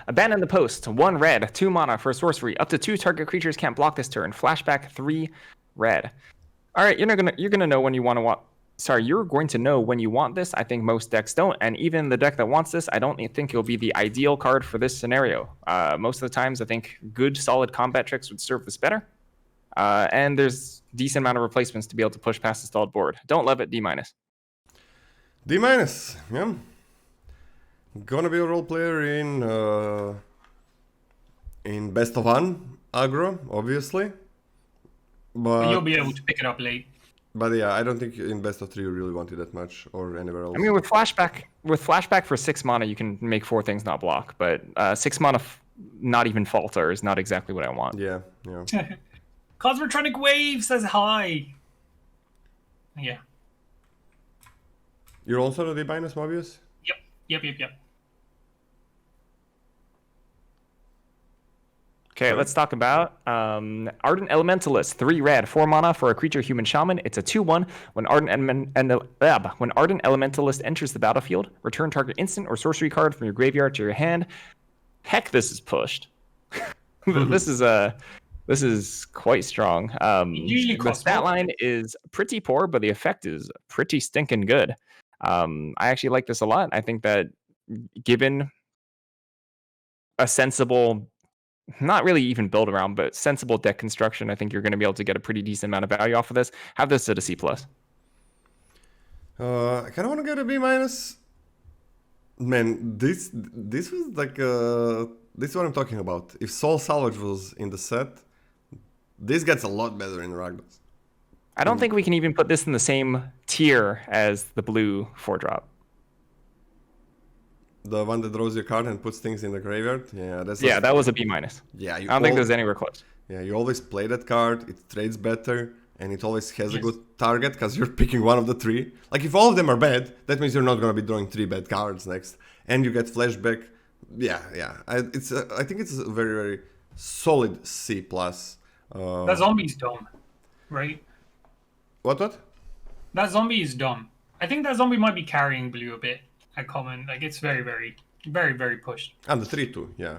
Abandon the Post. 1 red, 2 mana for a sorcery. Up to 2 target creatures can't block this turn. Flashback 3 red. All right, you're gonna know when you want to want. Sorry, you're going to know when you want this. I think most decks don't, and even the deck that wants this, I don't think it'll be the ideal card for this scenario. Most of the times, I think good, solid combat tricks would serve this better. And there's decent amount of replacements to be able to push past the stalled board. Don't love it, D-. D-, yeah. Gonna be a role player in best of 1 aggro, obviously. But you'll be able to pick it up late. But yeah, I don't think in best of 3 you really want it that much, or anywhere else. I mean, with flashback for 6 mana, you can make 4 things not block, but 6 mana not even falter is not exactly what I want. Yeah. Cosmotronic Wave says hi. Yeah. You're also the D-, Mobieus? Yep. Okay, let's talk about Ardent Elementalist. 3 red, 4 mana for a creature human shaman. It's a 2/1. When Ardent Elementalist enters the battlefield, return target instant or sorcery card from your graveyard to your hand. Heck, this is pushed. This is quite strong. The stat line is pretty poor, but the effect is pretty stinking good. I actually like this a lot. I think that given a sensible, not really even build around, but sensible deck construction, I think you're going to be able to get a pretty decent amount of value off of this. Have this at a C+. I kind of want to get a B-. Man, this was like this is what I'm talking about. If Soul Salvage was in the set, this gets a lot better in Ragdos. I don't think we can even put this in the same tier as the blue 4-drop. The one that draws your card and puts things in the graveyard? Yeah, that was a B-. Yeah, I don't think there's anywhere close. Yeah, you always play that card, it trades better, and it always has a good target because you're picking one of the 3. Like, if all of them are bad, that means you're not going to be drawing 3 bad cards next. And you get flashback. Yeah. I think it's a very, very solid C+. That zombie's dumb, right? What? That zombie is dumb. I think that zombie might be carrying blue a bit at common. Like, it's very, very, very, very pushed. And the 3/2, yeah.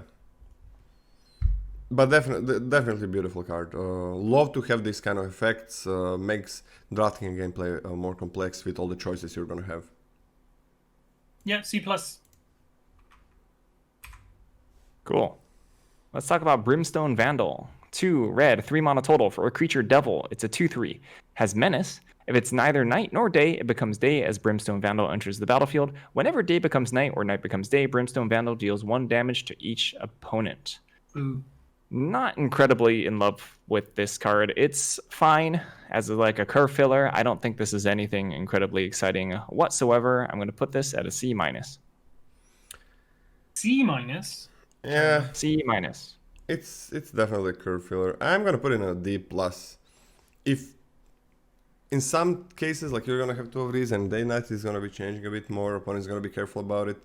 But definitely beautiful card. Love to have these kind of effects. Makes drafting and gameplay more complex with all the choices you're gonna have. Yeah, C+. Cool. Let's talk about Brimstone Vandal. 2 red, 3 mana total for a creature devil. It's a 2/3. Has menace. If it's neither night nor day, it becomes day as Brimstone Vandal enters the battlefield. Whenever day becomes night or night becomes day, Brimstone Vandal deals 1 damage to each opponent. Ooh. Not incredibly in love with this card. It's fine as like a curve filler. I don't think this is anything incredibly exciting whatsoever. I'm going to put this at a C-. C-? Yeah. C-. It's definitely a curve filler. I'm gonna put in a D+. If in some cases, like, you're gonna have 2 of these and day-night is gonna be changing a bit more, opponent's gonna be careful about it.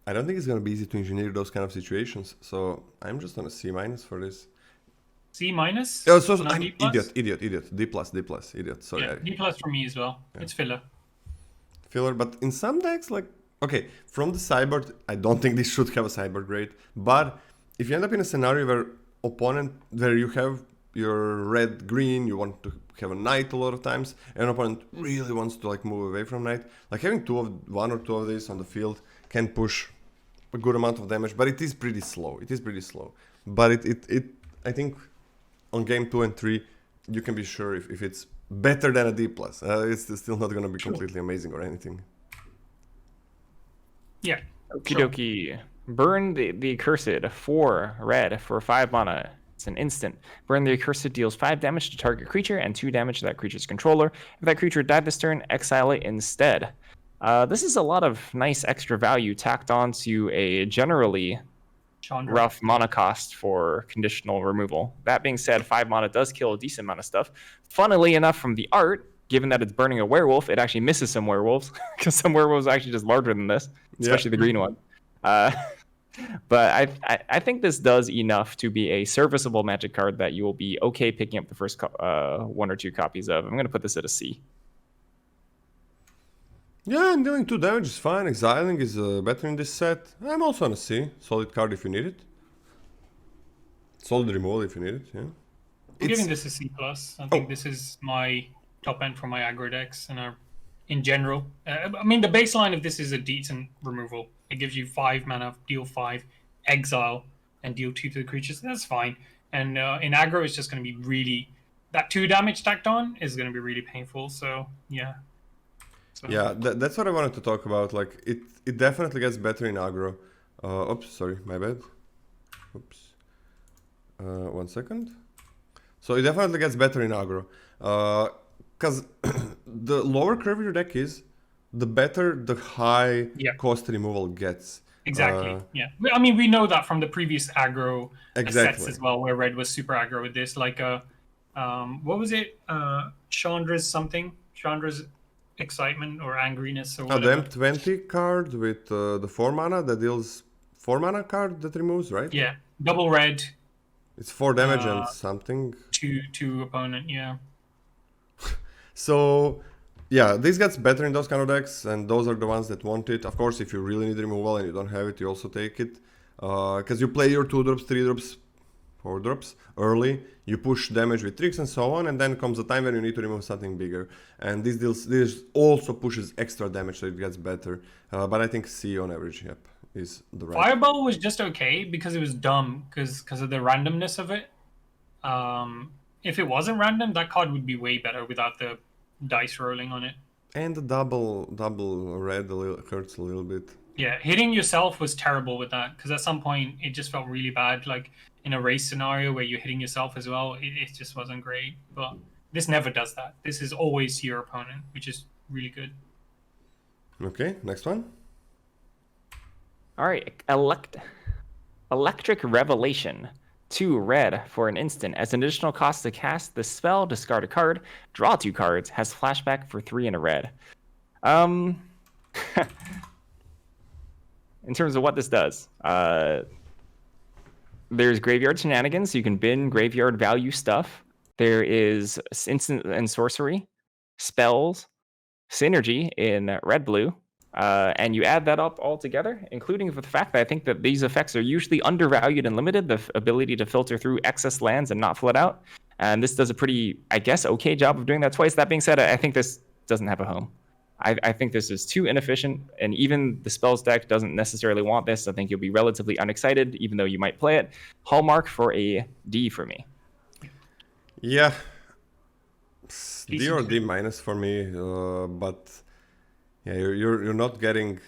I don't think it's gonna be easy to engineer those kind of situations, so I'm just on a C- for this. C-? Oh, so I'm idiot. D+, idiot. Sorry. Yeah, D+ for me as well. Yeah. It's filler. Filler, but in some decks, like, okay, from the sideboard, I don't think this should have a sideboard grade, but if you end up in a scenario where you have your red-green, you want to have a knight a lot of times, and an opponent really wants to, like, move away from knight, like, having 1 or 2 of these on the field can push a good amount of damage, but it is pretty slow. But I think on game 2 and 3, you can be sure if it's better than a D+. It's still not going to be completely amazing or anything. Yeah. Okie dokie. Burn the Accursed. 4 red for 5 mana. It's an instant. Burn the Accursed deals 5 damage to target creature and 2 damage to that creature's controller. If that creature died this turn, exile it instead. This is a lot of nice extra value tacked onto a generally rough mana cost for conditional removal. That being said, 5 mana does kill a decent amount of stuff. Funnily enough, from the art, given that it's burning a werewolf, it actually misses some werewolves, because some werewolves are actually just larger than this, especially the green one. But I think this does enough to be a serviceable Magic card that you will be okay picking up the first 1 or 2 copies of. I'm going to put this at a C. Yeah, and dealing 2 damage is fine. Exiling is better in this set. I'm also on a C. Solid card if you need it. Solid removal if you need it, yeah. I'm giving this a C+. I think this is my top end for my aggro decks and in general. I mean, the baseline of this is a decent removal. It gives you 5 mana, deal 5, exile, and deal 2 to the creatures. That's fine. And in aggro, it's just going to be really... That 2 damage stacked on is going to be really painful, so yeah. So. Yeah, that's what I wanted to talk about. Like, it definitely gets better in aggro. Oops, sorry, my bad. Oops. 1 second. So it definitely gets better in aggro. Because the lower curve your deck is, the better the high cost removal gets. Exactly, yeah. I mean, we know that from the previous aggro exactly. sets as well, where red was super aggro with this. Like, what was it? Chandra's something? Chandra's excitement or angriness or whatever. The M20 card with the 4 mana that deals 4 mana card that removes, right? Yeah, double red. It's 4 damage and something. Two opponent, yeah. So, yeah, this gets better in those kind of decks, and those are the ones that want it. Of course, if you really need removal and you don't have it, you also take it. Because you play your 2 drops, 3 drops, 4 drops early, you push damage with tricks and so on, and then comes a time when you need to remove something bigger. And this also pushes extra damage, so it gets better. But I think C on average, yep, is the right. Fireball was just okay because it was dumb because of the randomness of it. If it wasn't random, that card would be way better without the dice rolling on it. And the double red hurts a little bit. Yeah, hitting yourself was terrible with that because at some point it just felt really bad. Like in a race scenario where you're hitting yourself as well, it just wasn't great. But this never does that. This is always your opponent, which is really good. Okay, next one. All right, Electric Revelation. 2 red for an instant. As an additional cost to cast the spell, discard a card, draw 2 cards, has flashback for 3 and a red. In terms of what this does, there's graveyard shenanigans, so you can bin graveyard value stuff. There is instant and sorcery, spells, synergy in red-blue, and you add that up all together, including with the fact that I think that these effects are usually undervalued and limited, the ability to filter through excess lands and not flood out. And this does a pretty, I guess, okay job of doing that twice. That being said, I think this doesn't have a home. I think this is too inefficient, and even the spells deck doesn't necessarily want this. I think you'll be relatively unexcited, even though you might play it. Hallmark for a D for me. Yeah. D or D minus for me, but... Yeah, you're not getting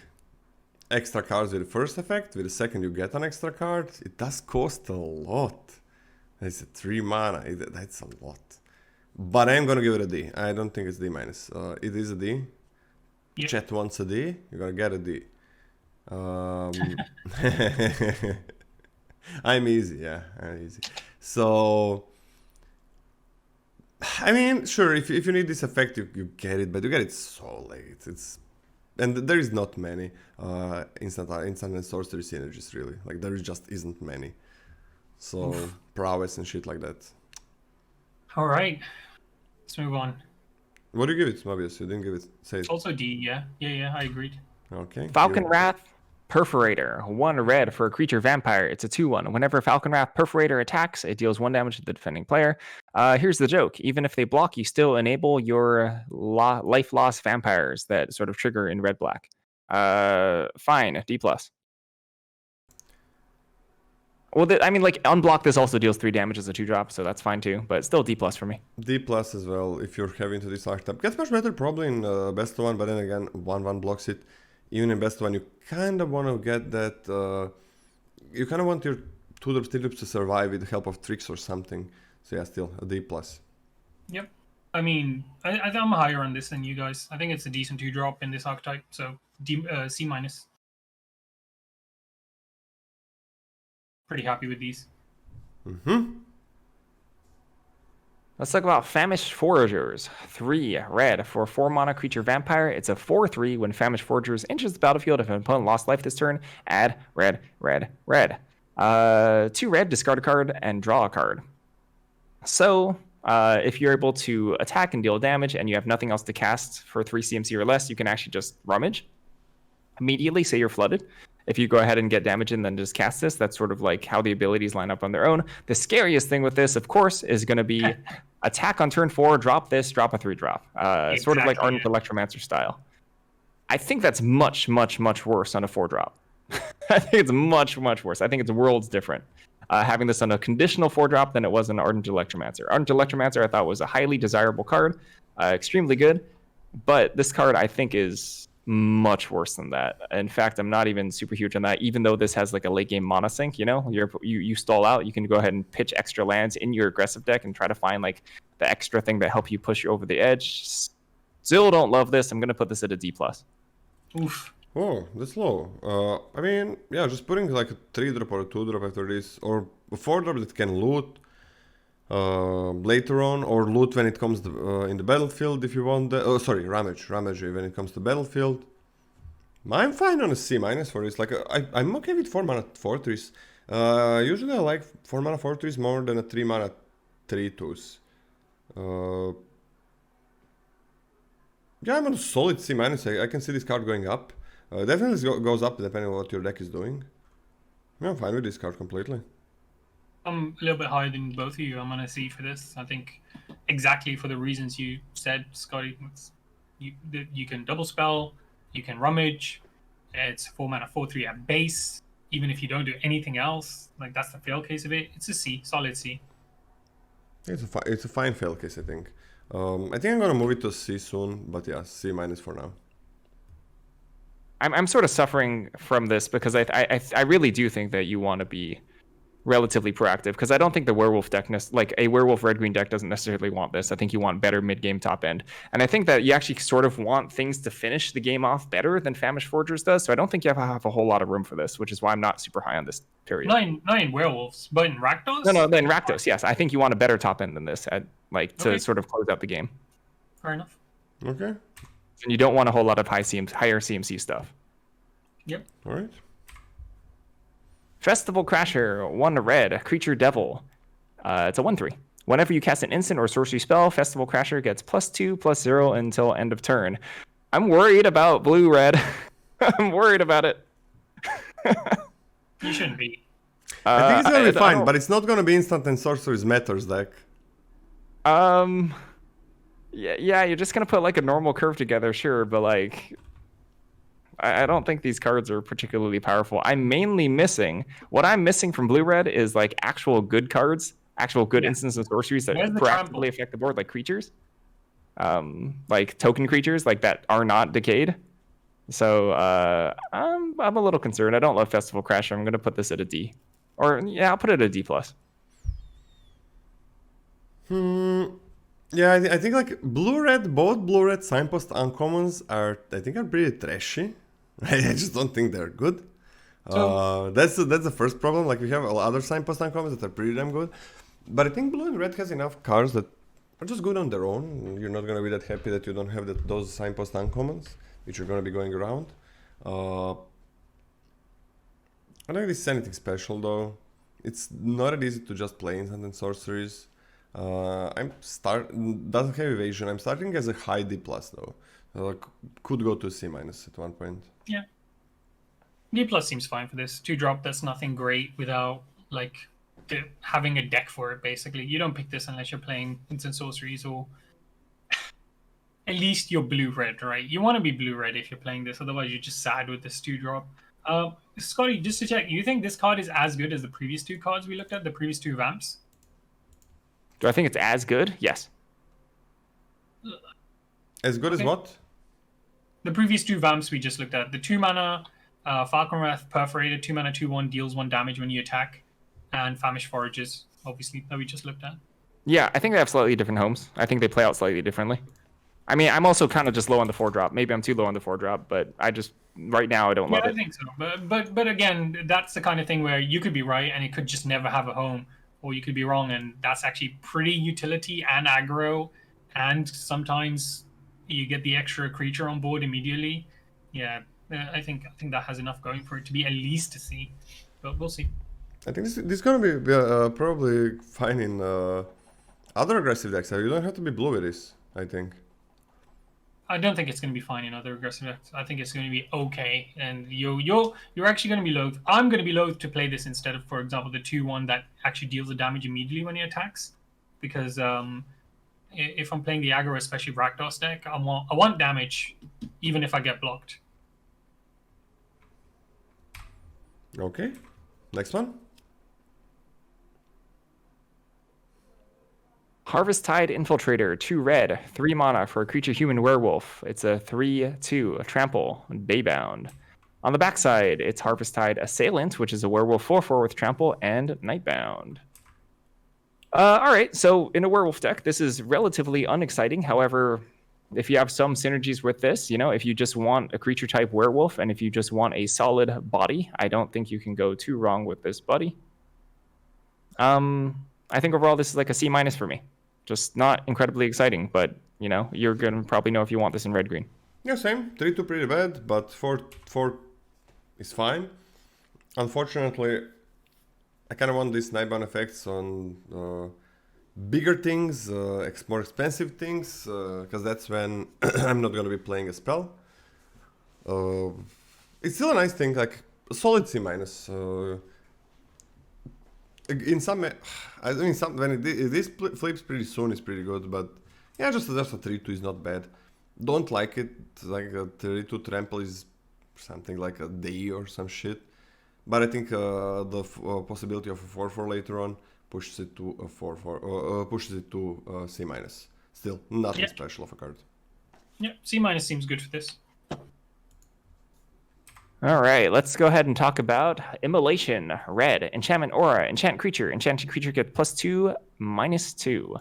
extra cards with the first effect. With the second, you get an extra card. It does cost a lot. It's a 3 mana. That's a lot. But I'm gonna give it a D. I don't think it's D minus. It is a D. Yep. Chat wants a D. You're gonna get a D. I'm easy. Yeah, I'm easy. So. I mean, sure, if you need this effect, you get it, but you get it so late. And there is not many instant and sorcery synergies, really. Like, there just isn't many. So, prowess and shit like that. All right. Let's move on. What do you give it, Mobieus? You didn't give it. Say it. It's also D, yeah. Yeah, I agreed. Okay. Falcon Wrath Perforator. 1 red for a creature vampire. It's a 2/1. Whenever Falcon Wrath Perforator attacks, it deals 1 damage to the defending player. Here's the joke. Even if they block, you still enable your life loss vampires that sort of trigger in red-black. Fine. D+. Well, I mean, like, unblock this also deals 3 damage as a 2-drop, so that's fine too, but still D+ for me. D+ as well, if you're heavy into this archetype. Gets much better probably in best one, but then again, 1/1 blocks it. Even in best one, you kind of want to get that... you kind of want your 2-drops, 3-drops to survive with the help of tricks or something. So yeah, still a D+. Yep. I mean, I'm higher on this than you guys. I think it's a decent 2-drop in this archetype, so C-. Pretty happy with these. Let's talk about Famished Foragers. 3 red for a 4 mana creature vampire. It's a 4/3 when Famished Foragers enters the battlefield. If an opponent lost life this turn, add red. 2 red, discard a card, and draw a card. So, If you're able to attack and deal damage and you have nothing else to cast for 3 CMC or less, you can actually just rummage immediately. Say you're flooded. If you go ahead and get damage and then just cast this, that's sort of like how the abilities line up on their own. The scariest thing with this, of course, is going to be attack on turn 4, drop this, drop a 3-drop. Sort of like Ardent Electromancer style. I think that's much, much, much worse on a 4-drop. I think it's much, much worse. I think it's worlds different. Having this on a conditional 4-drop than it was on Ardent Electromancer. Ardent Electromancer I thought was a highly desirable card, extremely good, but this card I think is much worse than that. In fact, I'm not even super huge on that, even though this has like a late game mono sink, you know? You stall out, you can go ahead and pitch extra lands in your aggressive deck and try to find like the extra thing that help you push you over the edge. Still don't love this. I'm going to put this at a D+. Oof. Oh, that's low. I mean, yeah, just putting like a 3-drop or a 2-drop after this, or a 4-drop that can loot later on, or loot when it comes to, in the battlefield if you want that. Oh, sorry, ramage when it comes to battlefield. I'm fine on a C- for this. Like, I'm okay with 4-mana Fortress. Usually I like 4-mana Fortress more than a 3-mana 3/2s. Yeah, I'm on a solid C-. I can see this card going up. Definitely goes up depending on what your deck is doing. Yeah, I'm fine with this card completely. I'm a little bit higher than both of you. I'm on a C for this. I think exactly for the reasons you said, Scotty. You can double spell, you can rummage. It's 4-mana 4/3 at base. Even if you don't do anything else, like that's the fail case of it. It's a C, solid C. It's a fine fail case, I think. I think I'm gonna move it to C soon, but yeah, C- for now. I'm sort of suffering from this because I really do think that you want to be relatively proactive, because I don't think the werewolf deck, like a werewolf red-green deck, doesn't necessarily want this. I think you want better mid-game top end. And I think that you actually sort of want things to finish the game off better than Famished Forgers does. So I don't think you have a whole lot of room for this, which is why I'm not super high on this period. Not in werewolves, but in Rakdos? No, in Rakdos, yes. I think you want a better top end than this, to sort of close out the game. Fair enough. Okay. And you don't want a whole lot of higher CMC stuff. Yep. All right. Festival Crasher, 1 red, creature devil. It's a 1/3. Whenever you cast an instant or sorcery spell, Festival Crasher gets +2/+0 until end of turn. I'm worried about blue-red. I'm worried about it. You shouldn't be. I think it's gonna be fine, but it's not gonna be instant and sorceries matters deck. Yeah, you're just gonna put like a normal curve together, sure, but like, I don't think these cards are particularly powerful. I'm mainly missing, what I'm missing from blue-red is like actual good cards, actual good instants and sorceries that proactively affect the board, like creatures, like token creatures, like that are not decayed. So I'm a little concerned. I don't love Festival Crasher. I'm gonna put this at a D, or yeah, I'll put it at a D+. Yeah, I think like both blue-red signpost uncommons are pretty trashy. I just don't think they're good. That's the first problem. Like, we have other signpost uncommons that are pretty damn good, but I think blue and red has enough cards that are just good on their own. You're not gonna be that happy that you don't have those signpost uncommons, which are gonna be going around. I don't think this is anything special though. It's not that easy to just play instant and sorceries. Doesn't have evasion. I'm starting as a high D+ though. Could go to C- at one point. Yeah. D+ seems fine for this. 2-drop, that's nothing great without like having a deck for it, basically. You don't pick this unless you're playing instant sorceries, or at least you're blue-red, right? You want to be blue-red if you're playing this, otherwise you're just sad with this 2-drop. Scotty, just to check, you think this card is as good as the previous 2 cards we looked at, the previous 2 vamps? Do I think it's as good? Yes. As good as what? The previous 2 vamps we just looked at. The 2-mana Falcon Wrath Perforated, 2-mana 2/1 deals 1 damage when you attack, and Famished Forages, obviously, that we just looked at. Yeah, I think they have slightly different homes. I think they play out slightly differently. I mean, I'm also kind of just low on the 4-drop. Maybe I'm too low on the 4-drop, but right now I don't love it. I think so. But again, that's the kind of thing where you could be right and it could just never have a home, or you could be wrong, and that's actually pretty utility and aggro, and sometimes you get the extra creature on board immediately. Yeah, I think that has enough going for it to be at least a C, but we'll see. I think this is gonna be probably fine in Other aggressive decks, you don't have to be blue with this, I think. I don't think it's going to be fine in other aggressive decks. I think it's going to be okay, and you're actually going to be loath. I'm going to be loath to play this instead of, for example, the 2/1 that actually deals the damage immediately when he attacks, because if I'm playing the aggro, especially Rakdos deck, I want damage, even if I get blocked. Okay, next one. Harvest Tide Infiltrator, 2 red, 3 mana for a creature human werewolf. It's a 3/2, a trample, daybound. On the backside, it's Harvest Tide Assailant, which is a werewolf 4/4 with trample and nightbound. All right, so in a werewolf deck, this is relatively unexciting. However, if you have some synergies with this, if you just want a creature type werewolf and if you just want a solid body, I don't think you can go too wrong with this buddy. I think overall this is like a C- for me. Just not incredibly exciting, but you're gonna probably know if you want this in red-green. Yeah, same. 3/2 pretty bad, but 4/4 is fine. Unfortunately, I kind of want these nightbound effects on bigger things, more expensive things, because that's when I'm not going to be playing a spell. It's still a nice thing, like a solid C-. In some, I mean, when this flips pretty soon is pretty good, but yeah, just a 3/2 is not bad. Don't like it, like a 3/2 trample is something like a day or some shit. But I think the possibility of a 4/4 later on pushes it to a 4/4, pushes it to C-. Still, nothing special of a card. Yeah, C- seems good for this. All right, let's go ahead and talk about Immolation, red, enchantment aura, enchanted creature gets +2, -2.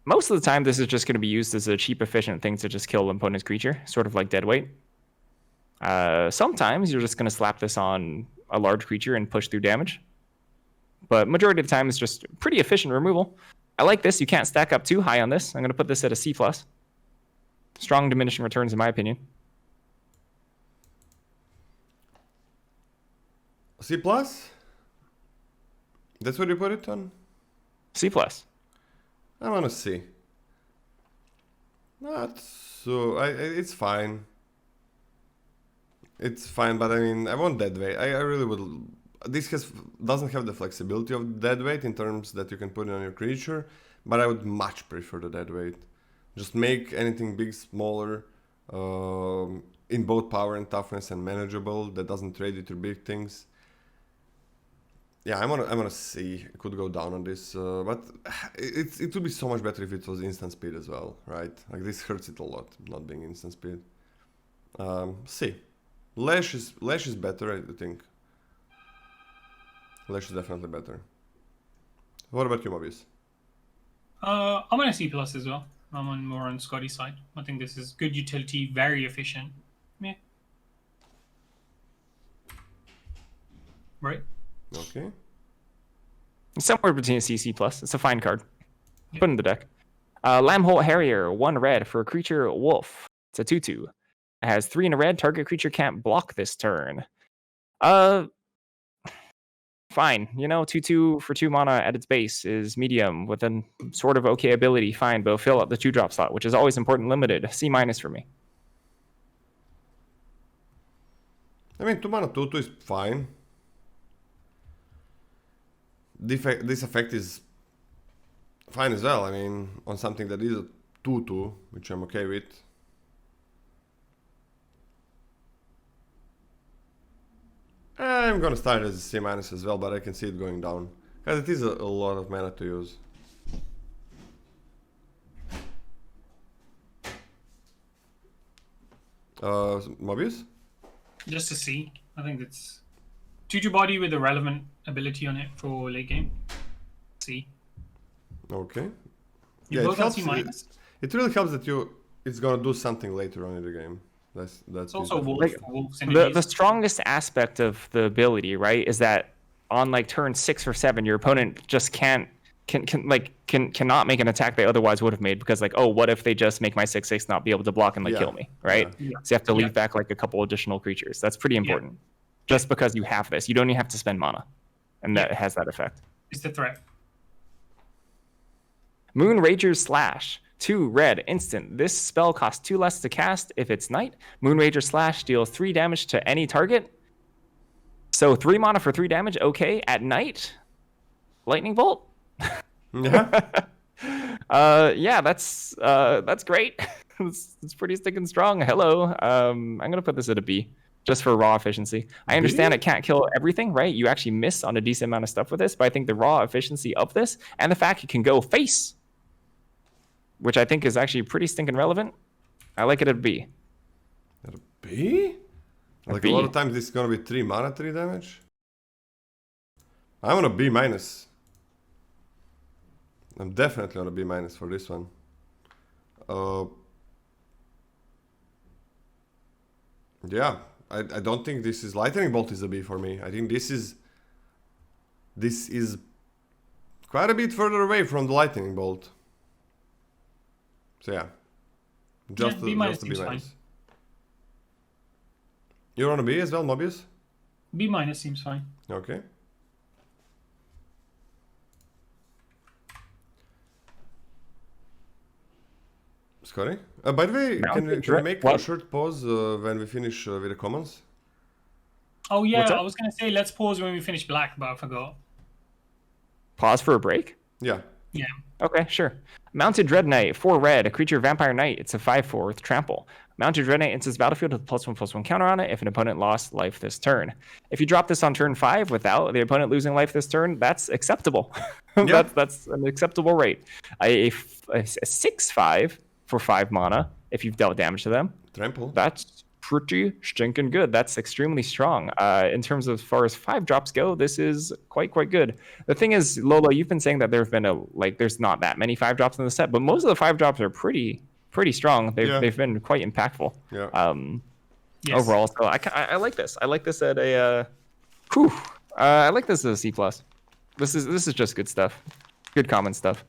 Most of the time, this is just going to be used as a cheap, efficient thing to just kill an opponent's creature, sort of like deadweight. Sometimes you're just going to slap this on a large creature and push through damage. But majority of the time, it's just pretty efficient removal. I like this. You can't stack up too high on this. I'm going to put this at a C+. Strong diminishing returns, in my opinion. C+? That's what you put it on? C+. I want to see. Not so. It's fine. It's fine, but I mean, I want deadweight. I really would. This doesn't have the flexibility of deadweight in terms that you can put it on your creature, but I would much prefer the deadweight. Just make anything big smaller, in both power and toughness and manageable. That doesn't trade it to big things. Yeah, I'm gonna see. It could go down on this, but it would be so much better if it was instant speed as well, right? Like this hurts it a lot, not being instant speed. C. Lash is better, I think. Lash is definitely better. What about you, Mobieus? I'm on a C+ as well. I'm more on Scotty's side. I think this is good utility, very efficient. Yeah. Right? Okay. Somewhere between a C+. It's a fine card. Put in the deck. Lambholt Harrier, 1 red for a creature wolf. It's a 2/2. It has 3 in a red. Target creature can't block this turn. Fine. 2/2 for 2 mana at its base is medium with a sort of okay ability. Fine, but it'll fill up the 2-drop slot, which is always important. Limited. C- for me. I mean, 2 mana 2/2 is fine. This effect is fine as well. I mean, on something that is a 2/2, which I'm okay with. I'm gonna start as a C- as well, but I can see it going down. Because it is a lot of mana to use. Mobius? Just a C. I think it's 2/2 body with a relevant ability on it for late game. C. Okay. You both have C-. It really helps that it's gonna do something later on in the game. That's also wolf the strongest aspect of the ability, right, is that on like turn 6 or 7, your opponent just cannot make an attack they otherwise would have made because like, oh, what if they just make my 6/6 not be able to block and kill me, right? Yeah. So you have to leave back like a couple additional creatures. That's pretty important. Just because you have this, you don't even have to spend mana. and that has that effect. It's the threat. Moon Rager's Slash. 2 red, instant. This spell costs 2 less to cast if it's night. Moon Rager Slash deals 3 damage to any target. So 3 mana for 3 damage, okay. At night, Lightning Bolt. Yeah. Yeah, that's great. it's pretty sticking strong. Hello. I'm gonna put this at a B, just for raw efficiency. I understand it can't kill everything, right? You actually miss on a decent amount of stuff with this, but I think the raw efficiency of this and the fact it can go face, which I think is actually pretty stinking relevant. I like it at a B. At a B? Like B. a lot of times this is gonna be 3 mana, 3 damage. I'm on a B minus. I'm definitely on a B minus for this one. Yeah, I don't think this is Lightning Bolt is a B for me. I think this is quite a bit further away from the Lightning Bolt. So yeah, just a B minus. You're on a B as well, Mobieus? B minus seems fine. Okay. Scotty? By the way, can we make a short pause when we finish with the commons? Oh yeah, I was gonna say let's pause when we finish black, but I forgot. Pause for a break? Yeah. Yeah. Okay, sure. Mounted Dread Knight, 4 red, a creature vampire knight. It's a 5/4 with trample. Mounted Dread Knight enters battlefield with +1/+1 counter on it if an opponent lost life this turn. If you drop this on turn 5 without the opponent losing life this turn, that's acceptable. Yeah. that's an acceptable rate. A 6/5 for 5 mana if you've dealt damage to them. Trample. That's pretty stinking good. That's extremely strong. In terms of as far as 5 drops go, this is quite good. The thing is, Lola, you've been saying that there's not that many 5 drops in the set, but most of the 5 drops are pretty strong. They've been quite impactful. Yeah. Yes. Overall, so I like this. I like this at a I like this at a C+. This is just good stuff. Good common stuff.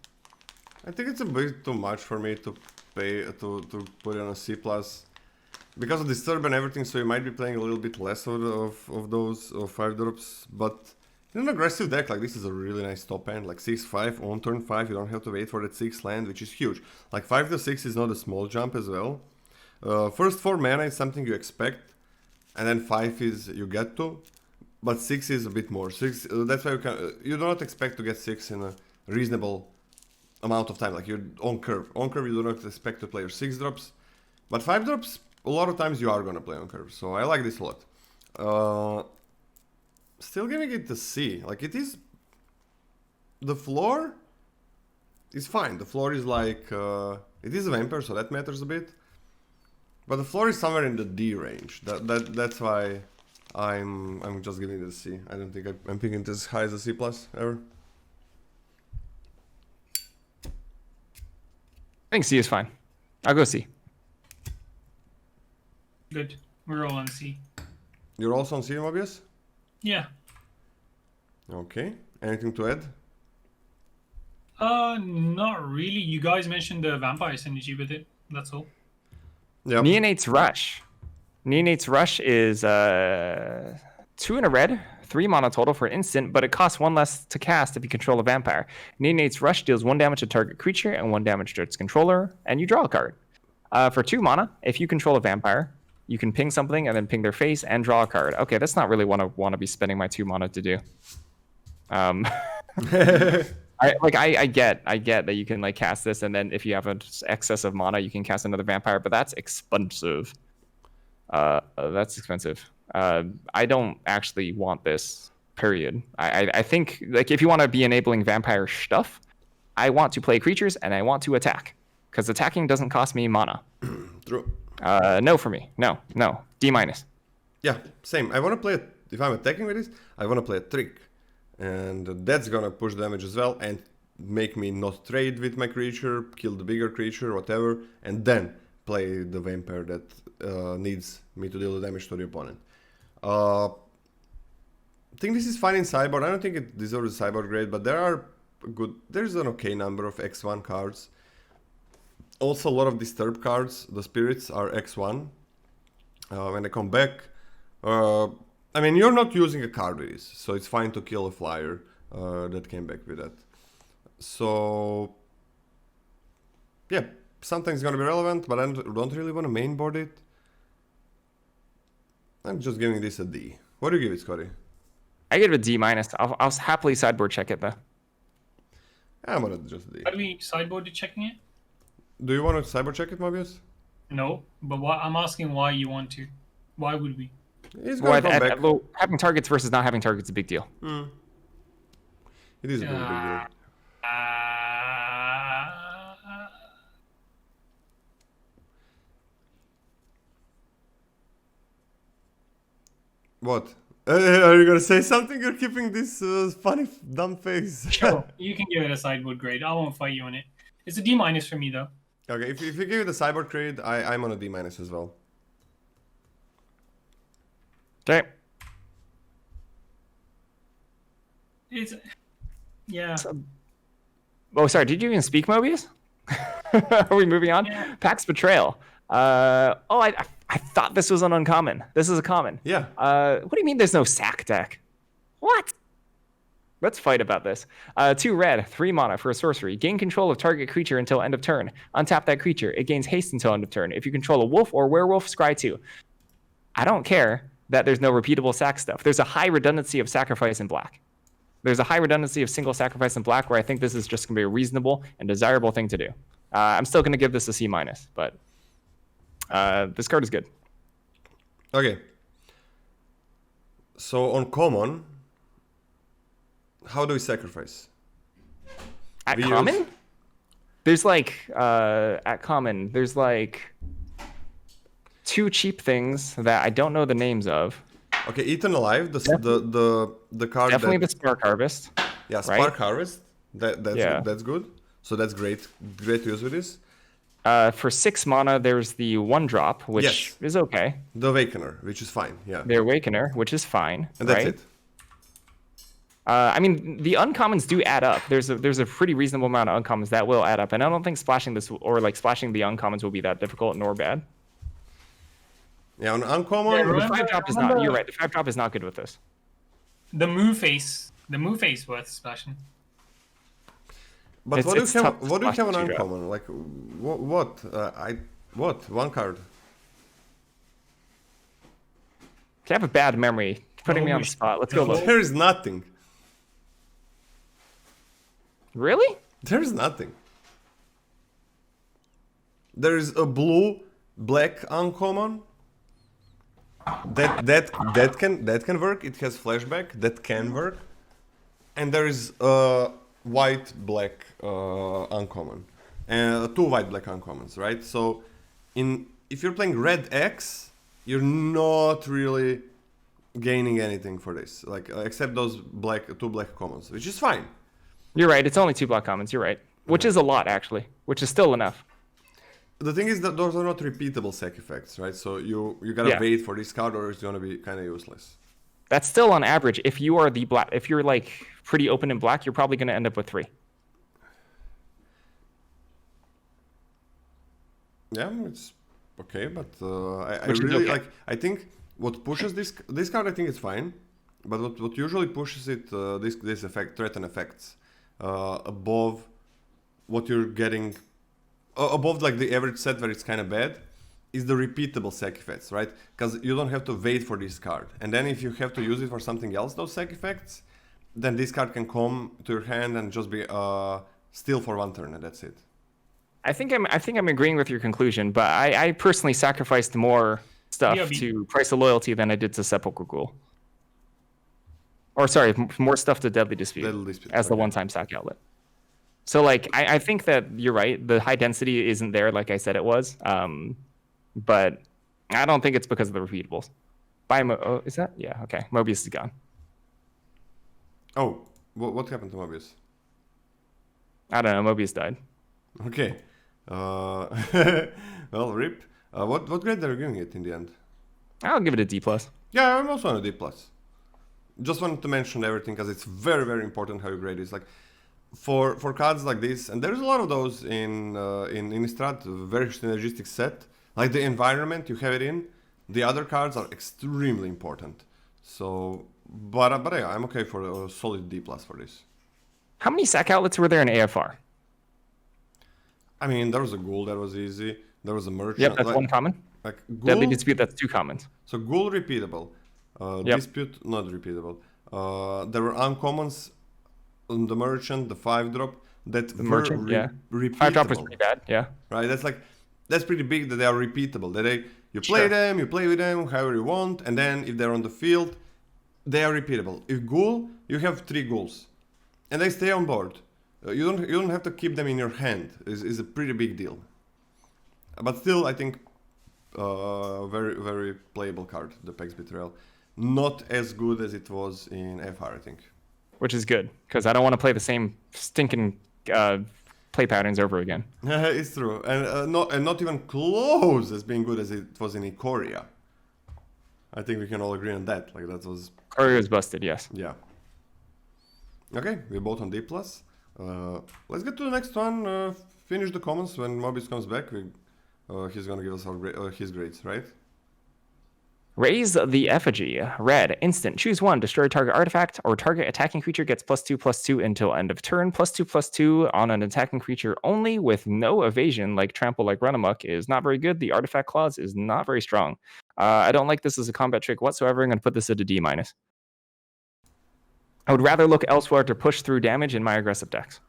I think it's a bit too much for me to put it on a C+. Because of Disturb and everything, so you might be playing a little bit less of those 5 drops, but in an aggressive deck like this is a really nice top end, like 6/5 on turn 5, you don't have to wait for that 6th land, which is huge. Like 5 to 6 is not a small jump as well. First 4 mana is something you expect, and then 5 is you get to, but 6 is a bit more. 6, that's why you do not expect to get 6 in a reasonable amount of time, like you're on curve. On curve you do not expect to play your 6 drops, but 5 drops, a lot of times you are gonna play on curve, so I like this a lot. Still giving it a C. Like it is, the floor is fine. The floor is like it is a vampire, so that matters a bit. But the floor is somewhere in the D range. That's why I'm just giving it a C. I don't think I'm picking it as high as a C+ ever. I think C is fine. I'll go C. Good. We're all on C. You're also on C, Mobieus? Yeah. Okay. Anything to add? Not really. You guys mentioned the vampire synergy with it. That's all. Yeah. Neonate's Rush. Neonate's Rush is 2 in a red, 3 mana total for instant, but it costs 1 less to cast if you control a vampire. Neonate's Rush deals 1 damage to target creature and 1 damage to its controller, and you draw a card. For 2 mana, if you control a vampire, you can ping something and then ping their face and draw a card. Okay, that's not really what I want to be spending my 2 mana to do. I get that you can like cast this, and then if you have an excess of mana, you can cast another vampire, but that's expensive. That's expensive. I don't actually want this. Period. I think like if you want to be enabling vampire stuff, I want to play creatures and I want to attack, because attacking doesn't cost me mana. True. No for me. No. D-. Yeah, same. I want to play it. If I'm attacking with this, I want to play a trick. And that's gonna push damage as well and make me not trade with my creature, kill the bigger creature, whatever, and then play the vampire that needs me to deal the damage to the opponent. I think this is fine in sideboard. I don't think it deserves a sideboard grade, but there's an okay number of X1 cards. Also, a lot of disturb cards. The spirits are X1. When they come back, I mean, you're not using a card with this, so it's fine to kill a flyer that came back with that. So, yeah, something's gonna be relevant, but I don't really want to mainboard it. I'm just giving this a D. What do you give it, Scotty? I give it a D minus. I'll happily sideboard check it though. I'm gonna just D. How do we sideboard to checking it? Do you want to cyber check it, Mobius? No, but I'm asking why you want to. Why would we? He's gonna come back. Having targets versus not having targets is a big deal. It is a very big deal. What? Are you gonna say something? You're keeping this funny, dumb face. Sure, you can give it a sideboard grade. I won't fight you on it. It's a D minus for me though. Okay, if you give it a cyber grade, I'm on a D minus as well. Okay. It's yeah. Oh, sorry. Did you even speak, Mobius? Are we moving on? Yeah. Pax Betrayal. I thought this was an uncommon. This is a common. Yeah. What do you mean there's no sack deck? What? Let's fight about this. 2 red, 3 mana for a sorcery. Gain control of target creature until end of turn. Untap that creature. It gains haste until end of turn. If you control a wolf or werewolf, scry 2. I don't care that there's no repeatable sack stuff. There's a high redundancy of sacrifice in black. There's a high redundancy of single sacrifice in black where I think this is just going to be a reasonable and desirable thing to do. I'm still going to give this a C minus, but this card is good. Okay. So on common, how do we sacrifice? At We common? use- There's like, at common, there's like 2 cheap things that I don't know the names of. Okay, Eaten Alive, the card Definitely that, the Spark Harvest. yeah, Spark Harvest. Yeah. That's good. So that's great to use with this. For 6 mana, there's the 1-drop, which Yes. is okay. The Awakener, which is fine. Yeah, The Awakener, which is fine. and that's right? it. I mean, the uncommons do add up. There's a pretty reasonable amount of uncommons that will add up, and I don't think splashing this or like splashing the uncommons will be that difficult nor bad. Yeah, on uncommon. Yeah, The Remember- 5-drop is remember- not. You're right. The 5-drop is not good with this. The move face worth splashing. But It's- what do it's you have? tough to What do you splash have on the 2-drop. uncommon? Like One card. I have a bad memory. Putting me on the spot. Let's go look. There is nothing. Really? There is nothing. There is a blue, black uncommon. That can work. It has flashback. That can work. And there is a white, black uncommon, and 2 white, black uncommons, right? So, if you're playing red X, you're not really gaining anything for this, like except those 2 black commons, which is fine. You're right. It's only 2 black commons. You're right. Which is a lot, actually. Which is still enough. The thing is that those are not repeatable sec effects, right? So you gotta Yeah. wait for this card, or it's gonna be kind of useless. That's still on average. If you are the black, if you're like pretty open in black, you're probably going to end up with 3. Yeah, it's okay, but I Which is really okay. like. I think what pushes this card, I think it's fine, but what usually pushes it, this effect, threat and effects, above what you're getting, above like the average set where it's kind of bad, is the repeatable sec effects, right? Because you don't have to wait for this card, and then if you have to use it for something else, those sec effects, then this card can come to your hand and just be still for 1 turn, and that's it. I think I'm agreeing with your conclusion, but I personally sacrificed more stuff Yeah, to Price of Loyalty than I did to Sepulchral Ghoul. Or sorry, more stuff to Deadly Dispute, Deadly Dispute, as the okay. one-time sack outlet. So like I think that you're right. The high density isn't there like I said it was, but I don't think it's because of the repeatables. Oh, is that? Yeah, okay. Mobius is gone. Oh, what happened to Mobieus? I don't know. Mobius died. Okay. Well, rip. What grade are you giving it in the end? I'll give it a D+. Yeah, I'm also on a D+. Just wanted to mention everything because it's very, very important how you grade this. Like, for cards like this, and there's a lot of those in Innistrad, very synergistic set. Like the environment you have it in, the other cards are extremely important. So, but yeah, I'm okay for a solid D+ for this. How many sack outlets were there in AFR? I mean, there was a ghoul that was easy. There was a merchant. Yep, that's one common. Like Deadly ghoul. Dispute, that's two commons. So ghoul repeatable. Yep. Dispute not repeatable. There were uncommons on the merchant, the 5-drop that The merchant, yeah. repeatable. 5-drop was pretty bad, yeah. Right, that's pretty big that they are repeatable. That you play Sure. them, you play with them however you want, and then if they're on the field, they are repeatable. If ghoul, you have 3 ghouls, and they stay on board. You don't have to keep them in your hand. Is a pretty big deal. But still, I think very very playable card, the Pex Betrayal. Not as good as it was in FR, I think. Which is good, because I don't want to play the same stinking play patterns over again. It's true, and not even close as being good as it was in Ikoria. I think we can all agree on that. Like that was. Courier is busted, yes. Yeah. Okay, we're both on D+. Let's get to the next one. Finish the comments when Mobieus comes back. He's gonna give us his grades, right? Raise the Effigy. Red. Instant. Choose one. Destroy target artifact or target attacking creature gets +2/+2 until end of turn. +2/+2 on an attacking creature only with no evasion, like Trample, like Run Amok, is not very good. The artifact clause is not very strong. I don't like this as a combat trick whatsoever. I'm going to put this at a D-. I would rather look elsewhere to push through damage in my aggressive decks.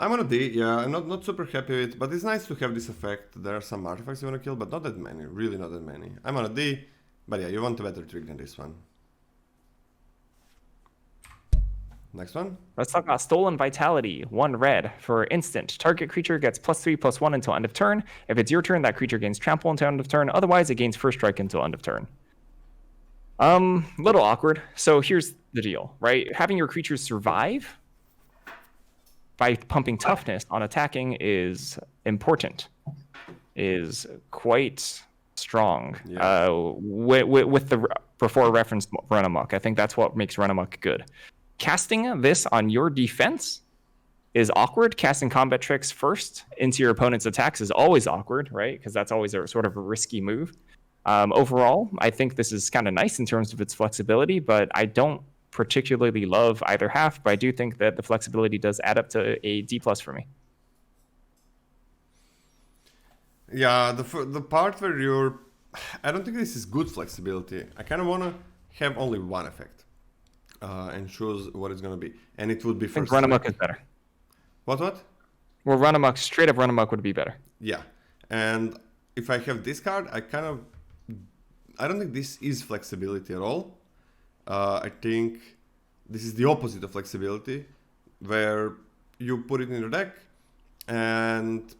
I'm on a D, yeah, I'm not super happy with it, but it's nice to have this effect. There are some artifacts you want to kill, but not that many, really not that many. I'm on a D, but yeah, you want a better trick than this one. Next one. Let's talk about Stolen Vitality. 1 red for instant. Target creature gets +3/+1 until end of turn. If it's your turn, that creature gains trample until end of turn. Otherwise, it gains first strike until end of turn. Little awkward. So here's the deal, right? Having your creatures survive by pumping toughness on attacking is important, is quite strong. Yeah. With the before referenced Run Amok, I think that's what makes Run Amok good. Casting this on your defense is awkward. Casting combat tricks first into your opponent's attacks is always awkward, right? Because that's always a sort of a risky move. Overall, I think this is kind of nice in terms of its flexibility, but I don't particularly love either half, but I do think that the flexibility does add up to a D+ for me. Yeah, the part where you're... I don't think this is good flexibility. I kind of want to have only one effect and choose what it's going to be. And it would be I think first. Run Amok is better. What? Well, Run Amok, straight up Run Amok would be better. Yeah. And if I have this card, I don't think this is flexibility at all. I think this is the opposite of flexibility, where you put it in your deck and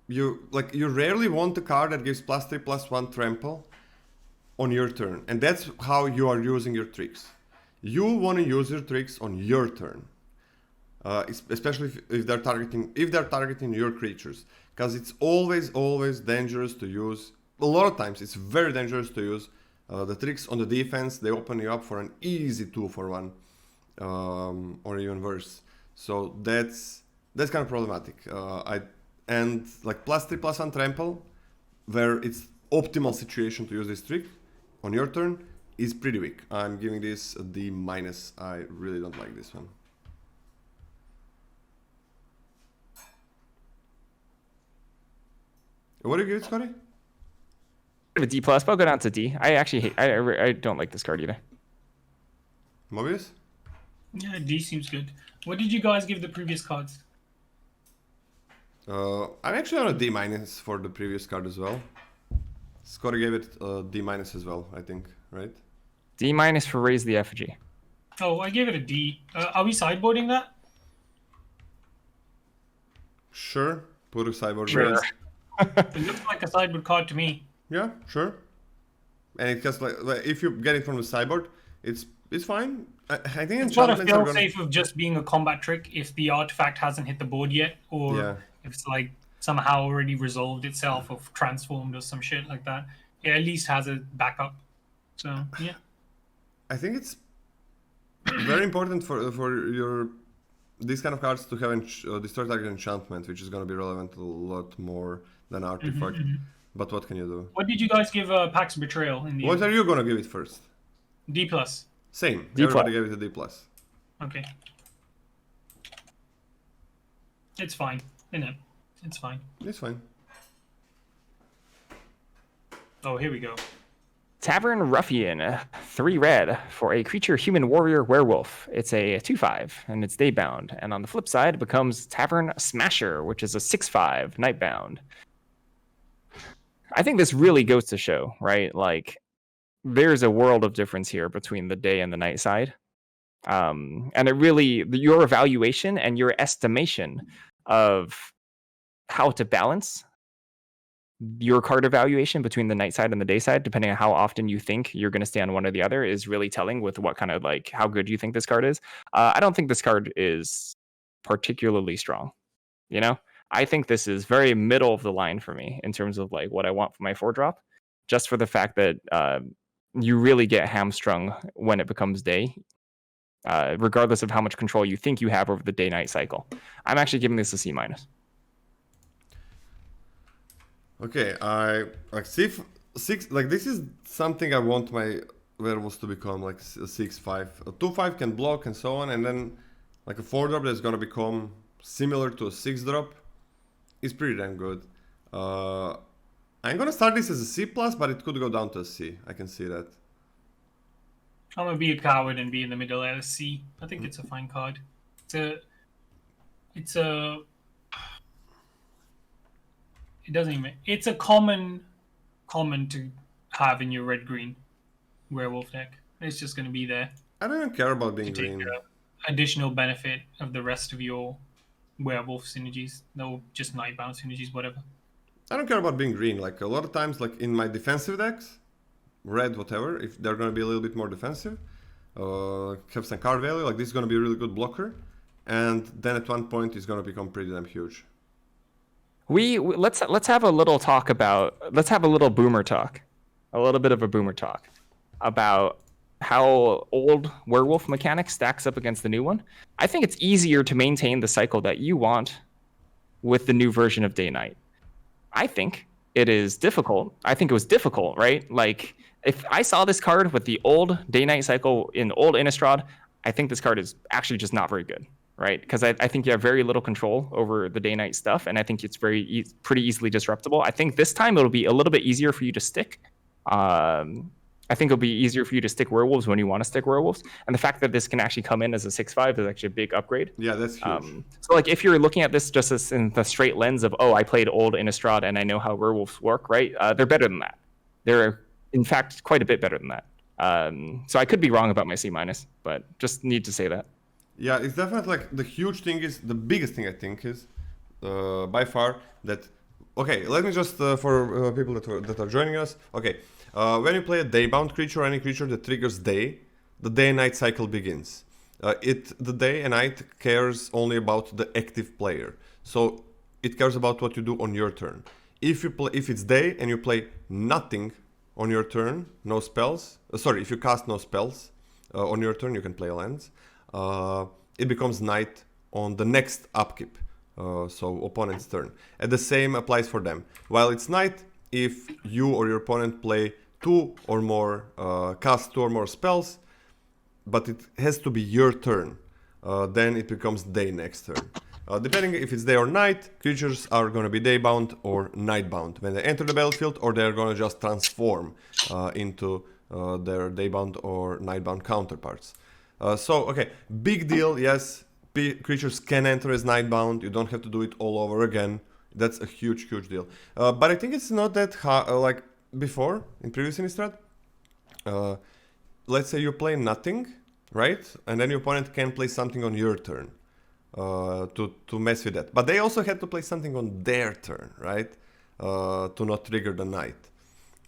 you rarely want a card that gives +3/+1 trample on your turn, and that's how you are using your tricks. You want to use your tricks on your turn, especially if they're targeting your creatures, because it's always dangerous to use. A lot of times it's very dangerous to use the tricks on the defense. They open you up for an easy 2-for-1 or even worse. So that's kind of problematic. And like +3/+1 trample, where it's optimal situation to use this trick on your turn, is pretty weak. I'm giving this a D-. I really don't like this one. What do you give it, Scotty? A D+, but I'll go down to D. I actually hate. I don't like this card either. Mobieus? Yeah, D seems good. What did you guys give the previous cards? I'm actually on a D- for the previous card as well. Scotty gave it a D- as well, I think, right? D- for Raise the Effigy. Oh, I gave it a D. Are we sideboarding that? Sure. Put a cyborg. Sure. Raise. It looks like a sideboard card to me. Yeah, sure. And it has like if you get it from the sideboard, it's fine. I think It's not a enchantments are fail-safe of just being a combat trick if the artifact hasn't hit the board yet, or Yeah. if it's like somehow already resolved itself or transformed or some shit like that. It at least has a backup. So yeah. I think it's very important for your these kind of cards to have destroy target enchantment, which is going to be relevant a lot more than artifact. But what can you do? What did you guys give Pax Betrayal in the What end? are you gonna give it first? D+. Same. D+. Everybody gave it a D+. Okay. It's fine, isn't it? It's fine. It's fine. Oh, here we go. Tavern Ruffian, 3 red for a creature human warrior werewolf. It's a 2/5 and it's daybound. And on the flip side, it becomes Tavern Smasher, which is a 6/5 nightbound. I think this really goes to show, right? Like, there's a world of difference here between the day and the night side. And it really, your evaluation and your estimation of how to balance your card evaluation between the night side and the day side, depending on how often you think you're going to stay on one or the other, is really telling with what kind of like how good you think this card is. I don't think this card is particularly strong. You know, I think this is very middle of the line for me in terms of like what I want for my 4-drop, just for the fact that you really get hamstrung when it becomes day. Regardless of how much control you think you have over the day-night cycle. I'm actually giving this a C-. Okay, I like six. Like this is something I want my werewolves to become, like a 6/5. A 2/5 can block and so on, and then like a 4-drop that's gonna become similar to a 6-drop is pretty damn good. I'm gonna start this as a C+, but it could go down to a C. I can see that. I'm gonna be a coward and be in the middle at a C. I think it's a fine card. It's a common to have in your red-green werewolf deck. It's just gonna be there I don't even care about being to take green. the additional benefit of the rest of your werewolf synergies. No, just nightbound synergies, whatever. I don't care about being green. Like a lot of times, like in my defensive decks, red, whatever, if they're gonna be a little bit more defensive, have some card value, like this is gonna be a really good blocker, and then at one point it's gonna become pretty damn huge. Let's have a little talk about, let's have a little boomer talk, a little bit of a boomer talk about how old werewolf mechanic stacks up against the new one. I think it's easier to maintain the cycle that you want with the new version of day night. I think it is difficult. I think it was difficult, right? Like, if I saw this card with the old day-night cycle in old Innistrad, I think this card is actually just not very good, right? Because I think you have very little control over the day-night stuff, and I think it's pretty easily disruptible. I think this time it'll be a little bit easier for you to stick. I think it'll be easier for you to stick werewolves when you want to stick werewolves. And the fact that this can actually come in as a 6/5 is actually a big upgrade. Yeah, that's huge. So like if you're looking at this just as in the straight lens of, oh, I played old Innistrad and I know how werewolves work, right? They're better than that. They're, in fact, quite a bit better than that. So I could be wrong about my C-, but just need to say that. Yeah, it's definitely like the huge thing is, the biggest thing I think is, by far, that, okay, let me just, for people that are joining us, okay, when you play a daybound creature or any creature that triggers day, the day-night cycle begins. The day and night cares only about the active player, so it cares about what you do on your turn. If it's day and you play nothing on your turn, no spells, if you cast no spells on your turn, you can play lands, it becomes night on the next upkeep, so opponent's turn. And the same applies for them. While it's night, if you or your opponent play cast 2 or more spells, but it has to be your turn, then it becomes day next turn. Depending if it's day or night, creatures are going to be daybound or nightbound when they enter the battlefield, or they're going to just transform into their daybound or nightbound counterparts. Okay, big deal, yes, creatures can enter as nightbound, you don't have to do it all over again. That's a huge deal. But I think it's not that hard, like before, in previous Innistrad. Let's say you play nothing, right? And then your opponent can play something on your turn. To mess with that, but they also had to play something on their turn, right? To not trigger the night.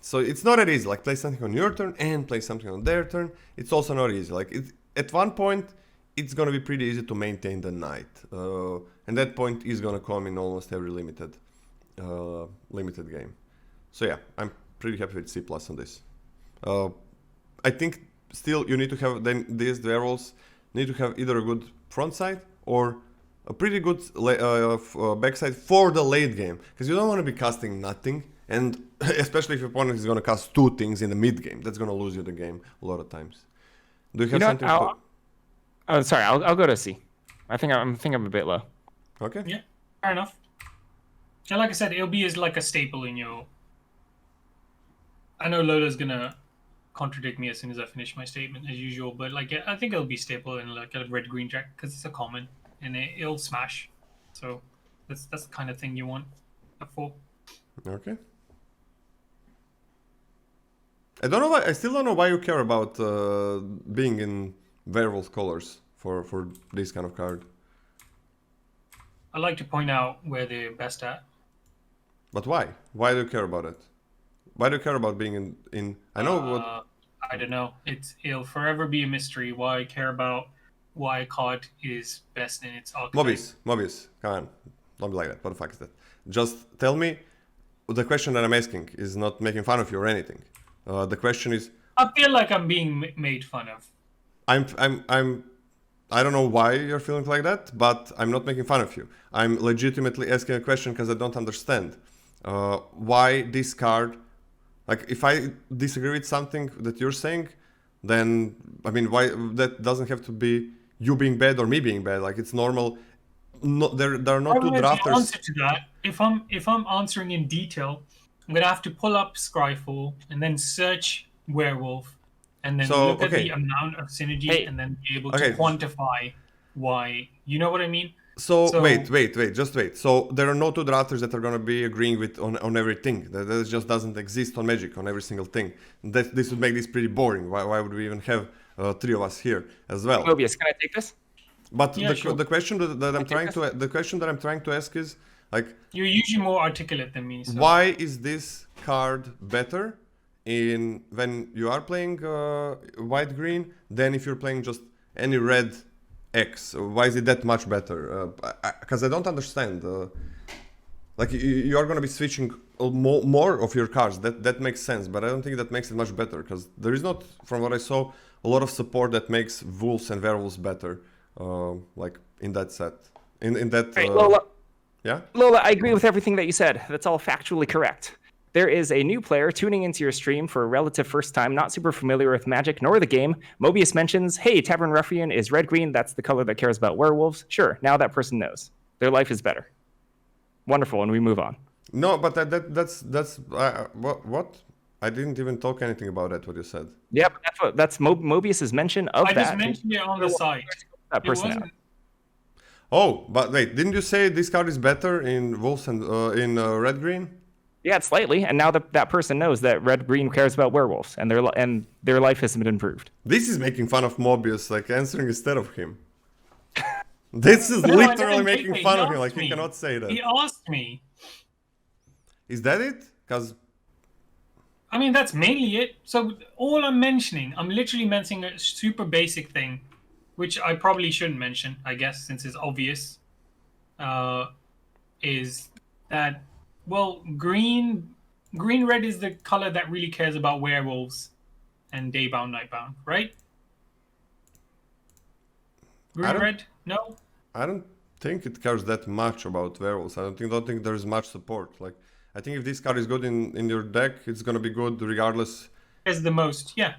So it's not that easy. Like play something on your turn and play something on their turn. It's also not easy. Like at one point, it's gonna be pretty easy to maintain the night, and that point is gonna come in almost every limited game. So yeah, I'm pretty happy with C+ on this. I think still you need to have these werewolves need to have either a good front side or a pretty good backside for the late game, because you don't want to be casting nothing And especially if your opponent is going to cast 2 things in the mid game, that's going to lose you the game a lot of times. Do you have know what? something to... Oh, sorry. I'll go to C. I think I'm a bit low. Okay. Yeah, fair enough. And like I said, it'll be as like a staple in your. I know Lola's gonna contradict me as soon as I finish my statement as usual, but like yeah, I think it'll be staple in like a red green deck because it's a common and it'll smash. So that's the kind of thing you want for. Okay. I don't know why. I still don't know why you care about being in werewolf colors for this kind of card. I like to point out where they're best at. But why? Why do you care about it? Why do you care about being in I know what... I don't know. It'll forever be a mystery why I care about why a card is best in its archetype. Mobieus, come on. Don't be like that. What the fuck is that? Just tell me. The question that I'm asking is not making fun of you or anything. The question is... I feel like I'm being made fun of. I don't know why you're feeling like that, but I'm not making fun of you. I'm legitimately asking a question because I don't understand why this card. Like, if I disagree with something that you're saying, then I mean, why that doesn't have to be you being bad or me being bad. Like, it's normal. No, there are no two The drafters. answer to that, if I'm answering in detail, I'm gonna have to pull up Scryfall and then search werewolf, and then look at the amount of synergy, and then be able to quantify why. You know what I mean? So wait, just wait. So there are no 2 drafters that are gonna be agreeing with on everything. That just doesn't exist on Magic on every single thing. This would make this pretty boring. Why would we even have 3 of us here as well? Mobius, can I take this? But yeah, the question that I'm trying to ask is, like, you're usually more articulate than me. So. Why is this card better when you are playing white green than if you're playing just any red X? Why is it that much better? Because I don't understand. Like, you are going to be switching more of your cards. That makes sense, but I don't think that makes it much better because there is not, from what I saw, a lot of support that makes wolves and werewolves better. Like in that set, in that. Hey, Lola. Yeah. Lola, I agree with everything that you said. That's all factually correct. There is a new player tuning into your stream for a relative first time, not super familiar with Magic nor the game. Mobius mentions, "Hey, Tavern Ruffian is red-green. That's the color that cares about werewolves." Sure, now that person knows. Their life is better. Wonderful, and we move on. No, but that's what? I didn't even talk anything about that. What you said. Yep, that's Mobius's mention of that. I just mentioned it on the site. That person. Oh, but wait, didn't you say this card is better in wolves and in red green? Yeah, it's slightly, and now that person knows that red green cares about werewolves, and their life has been improved. This is making fun of Mobius, like answering instead of him. This is literally making fun of him, like he cannot say that. He asked me. Is that it? Because I mean, that's mainly it. So all I'm mentioning, I'm literally mentioning a super basic thing, which I probably shouldn't mention, I guess, since it's obvious, is that, well, green-red is the color that really cares about werewolves and daybound, nightbound, right? Green-red? No? I don't think it cares that much about werewolves. I don't think there's much support. Like, I think if this card is good in your deck, it's gonna be good regardless. As the most, yeah.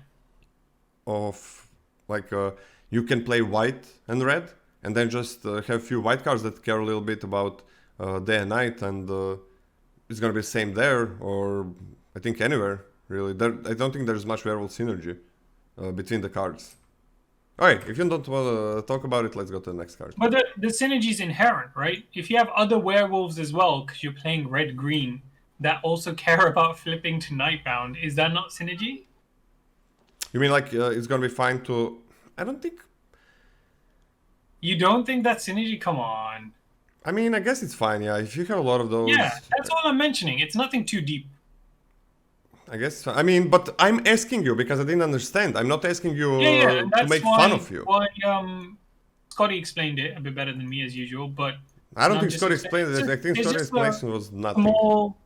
Of like you can play white and red, and then just have a few white cards that care a little bit about day and night, and it's gonna be the same there, or I think anywhere really. I don't think there's much werewolf synergy between the cards. Alright, if you don't want to talk about it, let's go to the next card. But the synergy is inherent, right? If you have other werewolves as well, because you're playing red-green, that also care about flipping to nightbound, is that not synergy? You mean like it's gonna be fine to... I don't think... You don't think that's synergy? Come on. I mean, I guess it's fine, yeah. If you have a lot of those... Yeah, that's all I'm mentioning. It's nothing too deep. I guess, I mean, but I'm asking you because I didn't understand. I'm not asking you to make fun of you. Why Scotty explained it a bit better than me as usual, but... I don't think Scotty explained it. I think Scotty's explanation was nothing. Small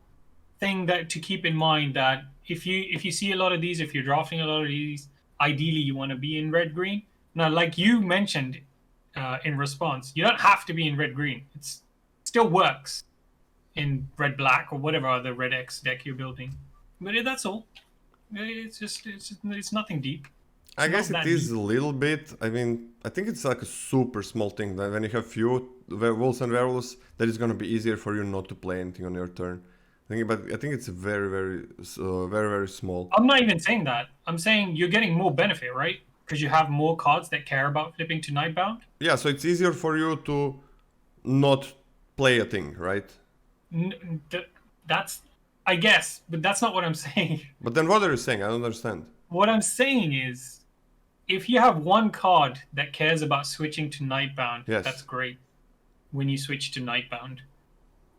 thing that to keep in mind that if you see a lot of these, if you're drafting a lot of these, ideally you want to be in red-green. Now, like you mentioned in response, you don't have to be in red-green. It still works. in red black or whatever other red X deck you're building. But that's all. It's nothing deep. I guess not it that is deep. a little bit. I mean, I think it's like a super small thing that when you have few wolves and werewolves, that it's gonna be easier for you not to play anything on your turn. But I think it's very, very small. I'm not even saying that. I'm saying you're getting more benefit, right? Because you have more cards that care about flipping to Nightbound. Yeah, so it's easier for you to not play a thing, right? That's, I guess, but that's not what I'm saying. But then what are you saying? I don't understand. What I'm saying is, if you have one card that cares about switching to Nightbound, Yes. that's great when you switch to Nightbound.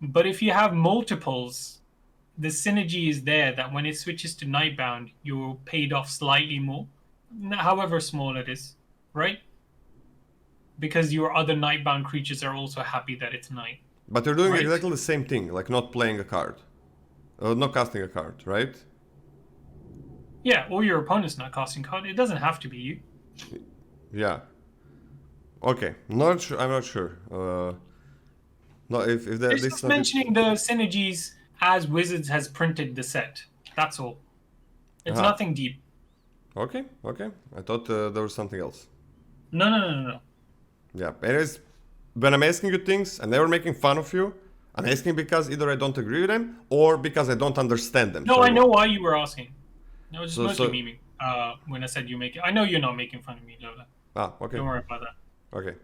But if you have multiples, the synergy is there that when it switches to Nightbound, you're paid off slightly more, however small it is, right? Because your other Nightbound creatures are also happy that it's night. But you're doing Right. exactly the same thing, like not playing a card. Not casting a card, right? Yeah, or your opponent's not casting card. It doesn't have to be you. Yeah. Okay, I'm not sure. No, if that, It's this just not mentioning the synergies as Wizards has printed the set. That's all. It's Uh-huh. nothing deep. Okay. I thought there was something else. No. Yeah. Anyways, when I'm asking you things and they were making fun of you, I'm asking because either I don't agree with them or because I don't understand them. No, So- I know why you were asking. No, it's So- mostly so- memeing. When I said you make it, I know you're not making fun of me, Lola. Okay. Don't worry about that. Okay.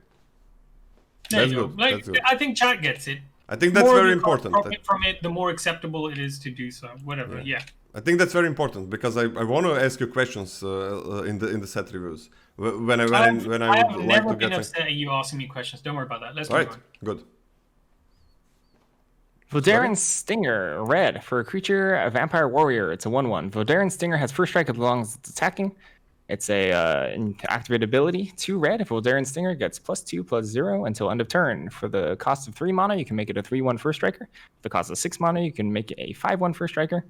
There That's you go. good, Like, that's good. I think chat gets it. I think that's More very you important. profit from it, the more acceptable it is to do so. Whatever. Yeah. I think that's very important because I want to ask you questions in the set reviews when I I would have like never to been get. upset at you asking me questions. Don't worry about that. Let's All move right, on. good. Vodaran Stinger, red. For a creature, a vampire warrior, it's a 1/1. Vodaran Stinger has first strike as long as it's attacking. It's a activated ability, 2 red. Vodaran Stinger gets +2/+0 until end of turn. For the cost of 3 mana, you can make it a 3/1 first striker. For the cost of 6 mana, you can make it a 5/1 first striker.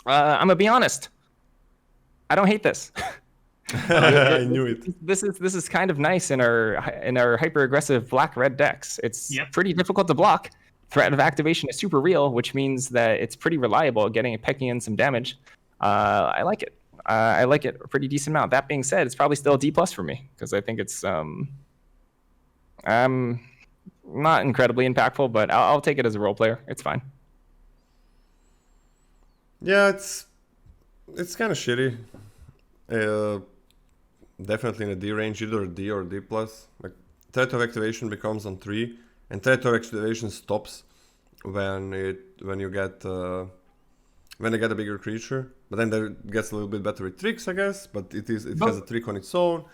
I'm gonna be honest. I don't hate this. I knew it. This is kind of nice in our hyper aggressive black red decks. It's Yep. pretty difficult to block. Threat of activation is super real, which means that it's pretty reliable at getting pecking in some damage. I like it. I like it a pretty decent amount. That being said, it's probably still a D+ for me because I think it's not incredibly impactful, but I'll take it as a role player. It's fine. Yeah, it's kind of shitty. Definitely in a D range, either a D or a D+. Like threat of activation becomes on 3, and threat of activation stops when you get a bigger creature. But then there gets a little bit better with tricks, I guess. But it has a trick on its own.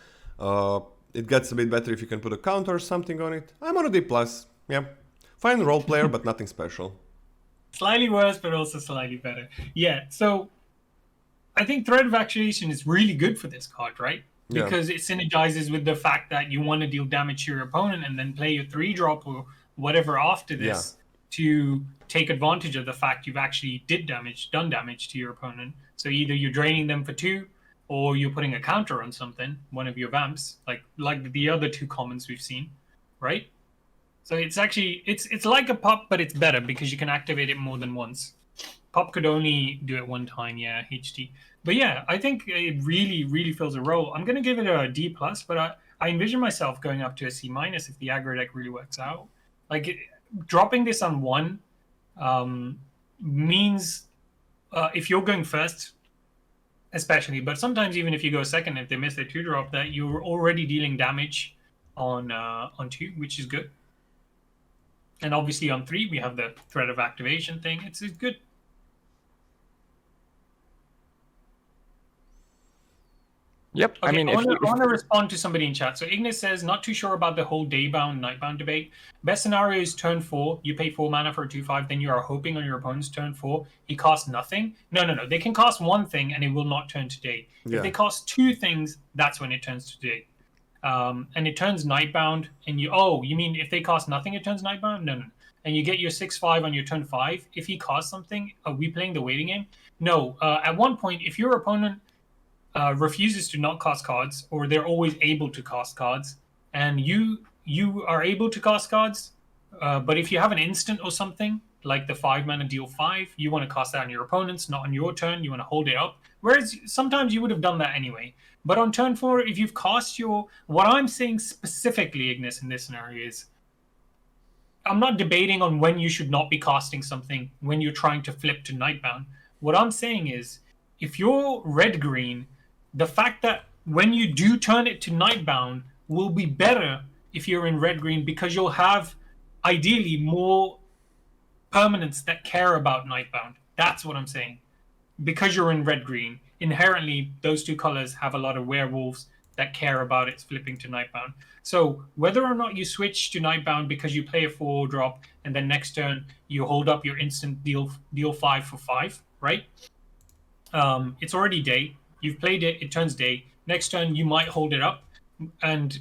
It gets a bit better if you can put a counter or something on it. I'm on a D+. Yeah, fine role player, but nothing special. Slightly worse, but also slightly better. Yeah, so I think Threat of Activation is really good for this card, right? Yeah. Because it synergizes with the fact that you want to deal damage to your opponent and then play your 3-drop or whatever after this to take advantage of the fact you've actually done damage to your opponent. So either you're draining them for 2 or you're putting a counter on something, one of your vamps, like the other 2 commons we've seen, right? So it's actually it's like a pop, but it's better because you can activate it more than once. Pop could only do it one time, yeah, HT. But yeah, I think it really fills a role. I'm gonna give it a D+, but I envision myself going up to a C- if the aggro deck really works out. Dropping this on 1 means if you're going first, especially, but sometimes even if you go second, if they miss their 2-drop, that you're already dealing damage on 2, which is good. And obviously on 3, we have the threat of activation thing. It's good. Yep. Okay, I mean, I want to respond to somebody in chat. So Ignis says, not too sure about the whole day-bound, night-bound debate. Best scenario is turn 4. You pay 4 mana for a 2/5. Then you are hoping on your opponent's turn 4. He costs nothing. No. They can cost 1 thing and it will not turn to day. Yeah. If they cost 2 things, that's when it turns to day. And it turns nightbound. And you mean if they cost nothing, it turns nightbound? No. And you get your 6/5 on your turn 5. If he costs something, are we playing the waiting game? No. At one point, if your opponent refuses to not cast cards, or they're always able to cast cards, and you are able to cast cards, but if you have an instant or something, like the 5 mana deal 5, you want to cast that on your opponents, not on your turn. You want to hold it up. Whereas sometimes you would have done that anyway. But on turn 4, if you've cast your... What I'm saying specifically, Ignis, in this scenario is... I'm not debating on when you should not be casting something when you're trying to flip to Nightbound. What I'm saying is, if you're red-green, the fact that when you do turn it to Nightbound will be better if you're in red-green, because you'll have, ideally, more permanents that care about Nightbound. That's what I'm saying. Because you're in red-green, inherently, those two colors have a lot of werewolves that care about its flipping to Nightbound. So whether or not you switch to Nightbound because you play a 4-drop and then next turn you hold up your instant deal 5 for 5, right? It's already day. You've played it, it turns day. Next turn you might hold it up, and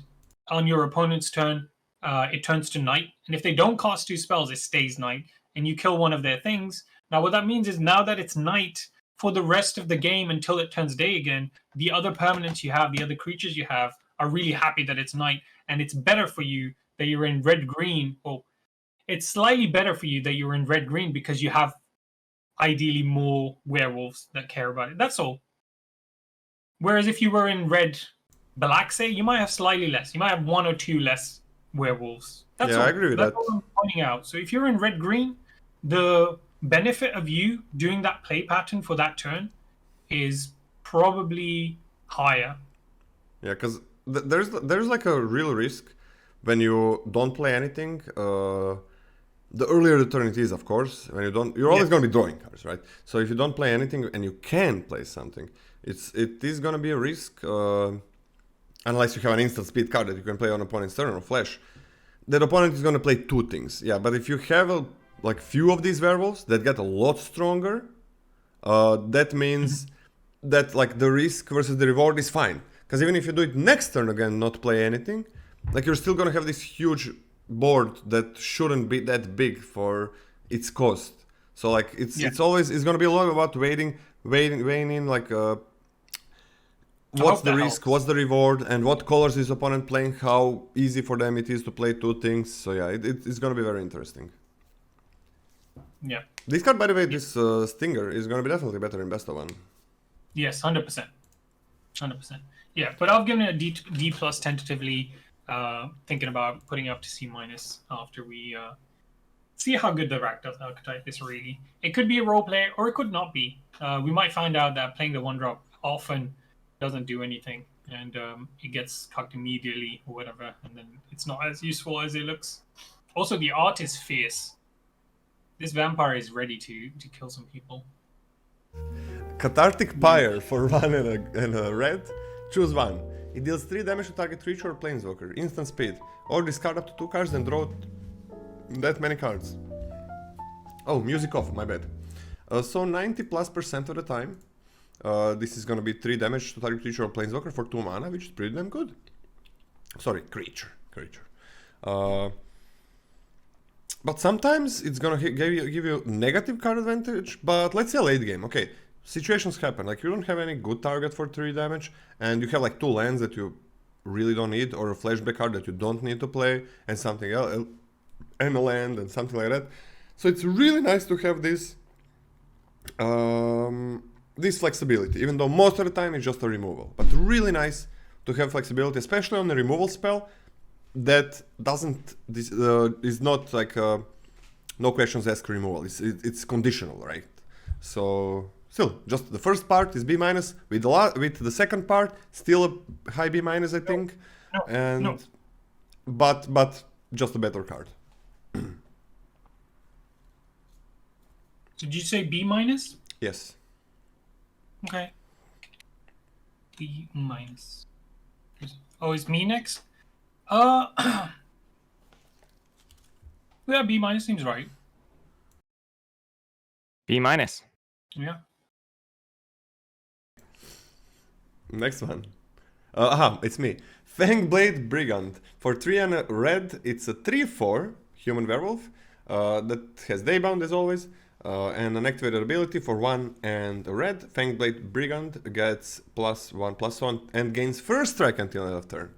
on your opponent's turn, it turns to night. And if they don't cast 2 spells, it stays night, and you kill one of their things. Now what that means is now that it's night, for the rest of the game until it turns day again, the other permanents you have, the other creatures you have, are really happy that it's night, and it's better for you that you're in red-green. Well, it's slightly better for you that you're in red-green because you have ideally more werewolves that care about it. That's all. Whereas if you were in red-black, say, you might have slightly less. You might have 1 or 2 less werewolves. That's yeah, all. I agree with That's that. all I'm pointing out. So if you're in red-green, the benefit of you doing that play pattern for that turn is probably higher. Yeah, because there's like a real risk when you don't play anything. The earlier the turn it is, of course. When you don't, you're always going to be drawing cards, right? So if you don't play anything and you can play something, it is going to be a risk. Unless you have an instant speed card that you can play on opponent's turn or flash, that opponent is going to play 2 things. Yeah, but if you have like few of these werewolves that get a lot stronger, that means that like the risk versus the reward is fine. Because even if you do it next turn again, not play anything, like you're still gonna have this huge board that shouldn't be that big for its cost. So like it's gonna be a lot about weighing in like what's the risk, what's the reward, and what colors is opponent playing, how easy for them it is to play 2 things. So yeah, it's gonna be very interesting. Yeah. This card, by the way, this Stinger is going to be definitely better in best of 1. Yes, 100%. 100%. Yeah, but I've given it a D plus tentatively, thinking about putting it up to C minus after we see how good the Rakdos archetype is really. It could be a role play, or it could not be. We might find out that playing the 1-drop often doesn't do anything, and it gets cucked immediately or whatever, and then it's not as useful as it looks. Also, the art is fierce. This vampire is ready to kill some people. Cathartic Pyre for 1 and a red. Choose 1. It deals 3 damage to target creature or planeswalker. Instant speed. Or discard up to 2 cards and draw that many cards. Oh, music off, my bad. So 90+% of the time, this is gonna be 3 damage to target creature or planeswalker for 2 mana, which is pretty damn good. Sorry, creature. But sometimes it's gonna give you negative card advantage, but let's say late game, okay, situations happen, like you don't have any good target for 3 damage, and you have like 2 lands that you really don't need, or a flashback card that you don't need to play, and something else, and a land, and something like that. So it's really nice to have this, this flexibility, even though most of the time it's just a removal. But really nice to have flexibility, especially on the removal spell, that doesn't is not like no questions asked removal. It's conditional, right? So still, just the first part is B minus. With the second part, still a high B minus, I think. But just a better card. Did you say B minus? Yes. Okay. B minus. Oh, is me next? Yeah, B minus seems right. B minus. Yeah. Next one. It's me. Fangblade Brigand. For 3 and a red, it's a 3/4 human werewolf that has daybound as always, and an activated ability for 1 and a red. Fangblade Brigand gets +1/+1 and gains first strike until end of turn.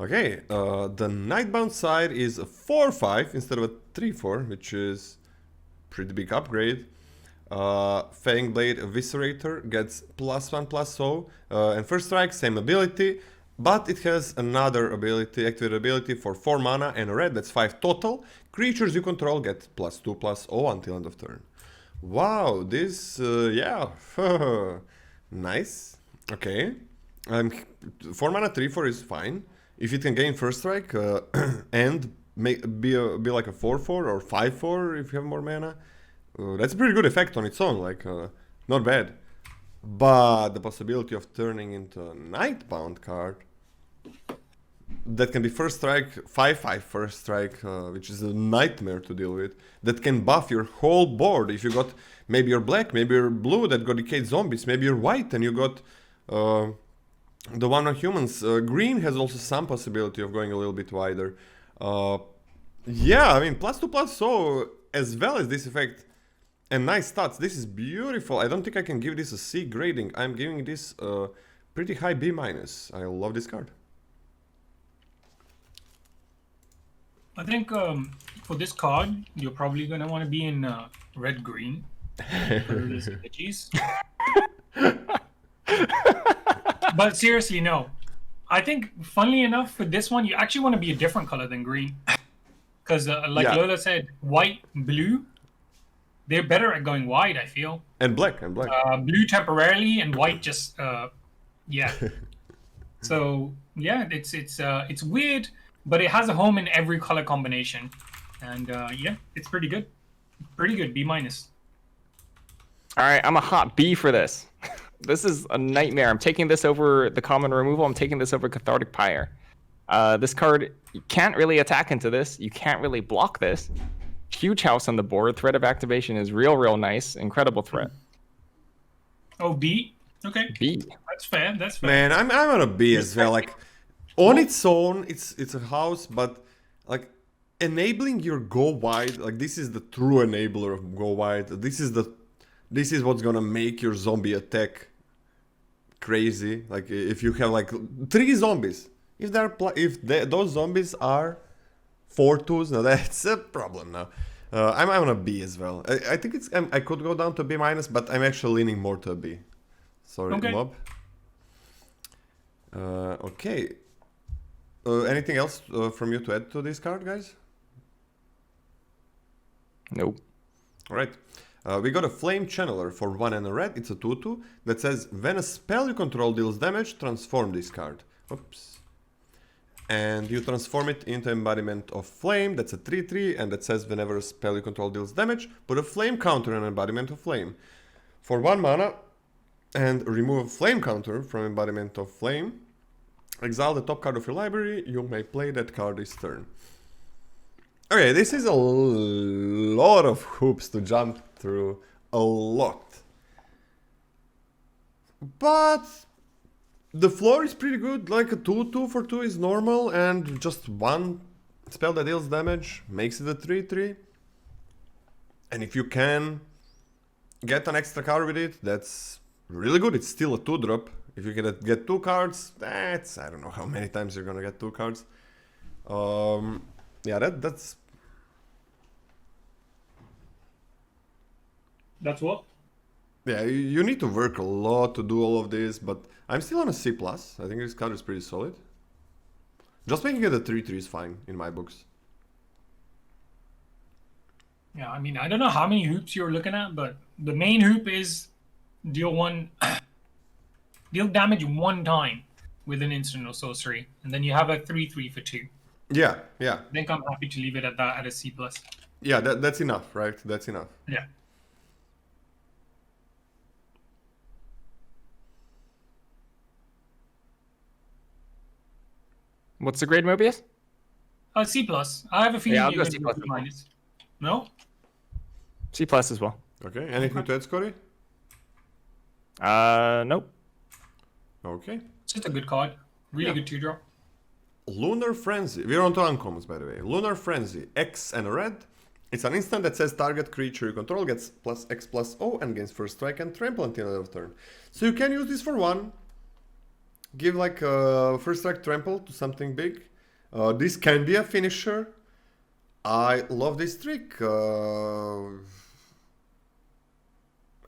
Okay, the Nightbound side is a 4/5 instead of a 3/4, which is pretty big upgrade. Fang Blade Eviscerator gets +1/+0, and first strike, same ability, but it has another ability, activated ability for 4 mana and a red, that's 5 total. Creatures you control get +2/+0 until end of turn. Wow, this, yeah, nice. Okay, 4 mana 3/4 is fine. If it can gain first strike and be like a 4/4 or 5/4 if you have more mana, that's a pretty good effect on its own, like, not bad. But the possibility of turning into a Nightbound card that can be first strike, 5/5 first strike, which is a nightmare to deal with, that can buff your whole board. If you got, maybe you're black, maybe you're blue that got decayed zombies, maybe you're white and you got the one on humans. Green has also some possibility of going a little bit wider. Yeah, I mean, +2/+0 as well as this effect. And nice stats. This is beautiful. I don't think I can give this a C grading. I'm giving this a pretty high B-. I love this card. I think for this card, you're probably going to want to be in red-green. For the synergies. But seriously, no. I think, funnily enough, for this one, you actually want to be a different color than green. Because, like Lola said, white, blue, they're better at going wide, I feel. And black. Blue temporarily, and white just, yeah. So, yeah, it's weird, but it has a home in every color combination. And, yeah, it's pretty good. Pretty good, B-. Alright, I'm a hot B for this. This is a nightmare. I'm taking this over the common removal. I'm taking this over Cathartic Pyre. This card, you can't really attack into this. You can't really block this. Huge house on the board. Threat of activation is real nice. Incredible threat. Oh, B? Okay. B. That's fair. That's fair. Man, I'm on a B as well. Like, on its own, it's a house, but like enabling your go wide, like this is the true enabler of go wide. This is what's gonna make your zombie attack crazy. Like if you have like 3 zombies, if those zombies are 4/2s, now that's a problem. Now I'm on a B as well. I think I could go down to B-, but I'm actually leaning more to a B. Sorry, okay. Mob. Okay. Anything else from you to add to this card, guys? Nope. All right. We got a Flame Channeler for 1 and a red. It's a 2/2 that says when a spell you control deals damage, transform this card. Oops. And you transform it into Embodiment of Flame. That's a 3/3, and that says whenever a spell you control deals damage, put a flame counter on Embodiment of Flame. For 1 mana, and remove a flame counter from Embodiment of Flame. Exile the top card of your library. You may play that card this turn. Okay, this is a lot of hoops to jump through. A lot. But the floor is pretty good. Like a 2/2 for 2 is normal, and just 1 spell that deals damage makes it a 3/3. And if you can get an extra card with it, that's really good. It's still a 2-drop. If you can get 2 cards, that's, I don't know how many times you're gonna get 2 cards. Yeah, that's... That's what? Yeah, you need to work a lot to do all of this, but I'm still on a C+. I think this card is pretty solid. Just making it a 3/3 is fine in my books. Yeah, I mean, I don't know how many hoops you're looking at, but the main hoop is deal damage 1 time with an instant or sorcery, and then you have a 3/3 for 2. Yeah. I think I'm happy to leave it at that, at a C+. Yeah, that's enough, right? That's enough. Yeah. What's the grade, Mobius? C+. I have a feeling Yeah, I'll you're go going C+. to minus. No? C+ as well. Okay, anything to add, Scotty? Nope. Okay. It's just a good card. Really good 2-drop. Lunar Frenzy. We're on to uncommons, by the way. Lunar Frenzy. X and a red. It's an instant that says target creature you control gets +X/+0 and gains first strike and trample until end of turn. So you can use this for 1. Give like a first strike trample to something big. This can be a finisher. I love this trick.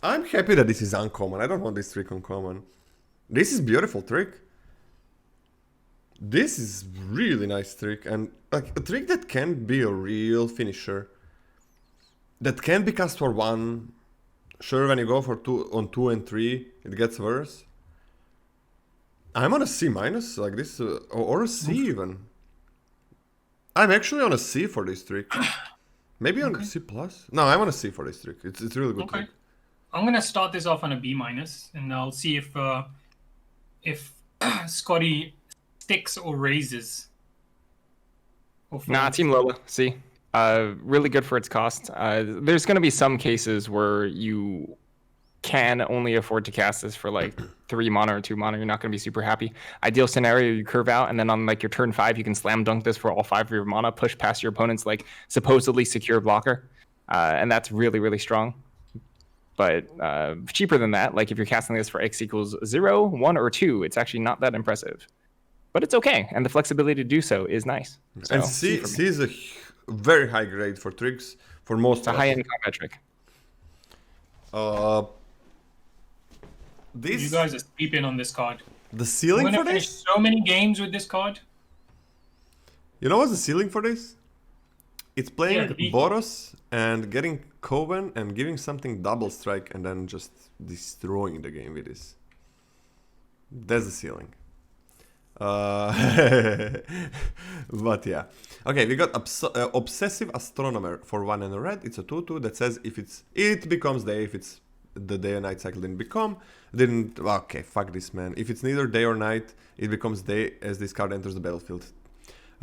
I'm happy that this is uncommon. I don't want this trick uncommon. This is beautiful trick. This is really nice trick, and like a trick that can be a real finisher. That can be cast for 1. Sure, when you go for 2 on 2 and 3, it gets worse. I'm on a C minus like this, or a C even. I'm actually on a C for this trick. Maybe on C plus. No, I'm on a C for this trick. It's really good trick. I'm gonna start this off on a B minus, and I'll see if Scotty sticks or raises. Or Nah, Team Lola. See, really good for its cost. There's going to be some cases where you can only afford to cast this for like 3 mana or 2 mana. You're not going to be super happy. Ideal scenario, you curve out, and then on like your turn 5, you can slam dunk this for all 5 of your mana, push past your opponent's like supposedly secure blocker, and that's really, really strong. But cheaper than that, like if you're casting this for X equals 0, 1, or 2, it's actually not that impressive. But it's okay, and the flexibility to do so is nice. So, and C is a very high grade for tricks for most. It's a high-end combat trick. You guys are sleeping on this card. The ceiling for finish this? So many games with this card. You know what's the ceiling for this? It's playing Yeah, Boros and getting Coven and giving something double strike and then just destroying the game with this. That's the ceiling. But yeah. Okay, we got Obsessive Astronomer for 1 and a red. It's a 2/2 that says if it becomes day, if it's the day and night cycle okay, fuck this, man. If it's neither day or night, it becomes day as this card enters the battlefield.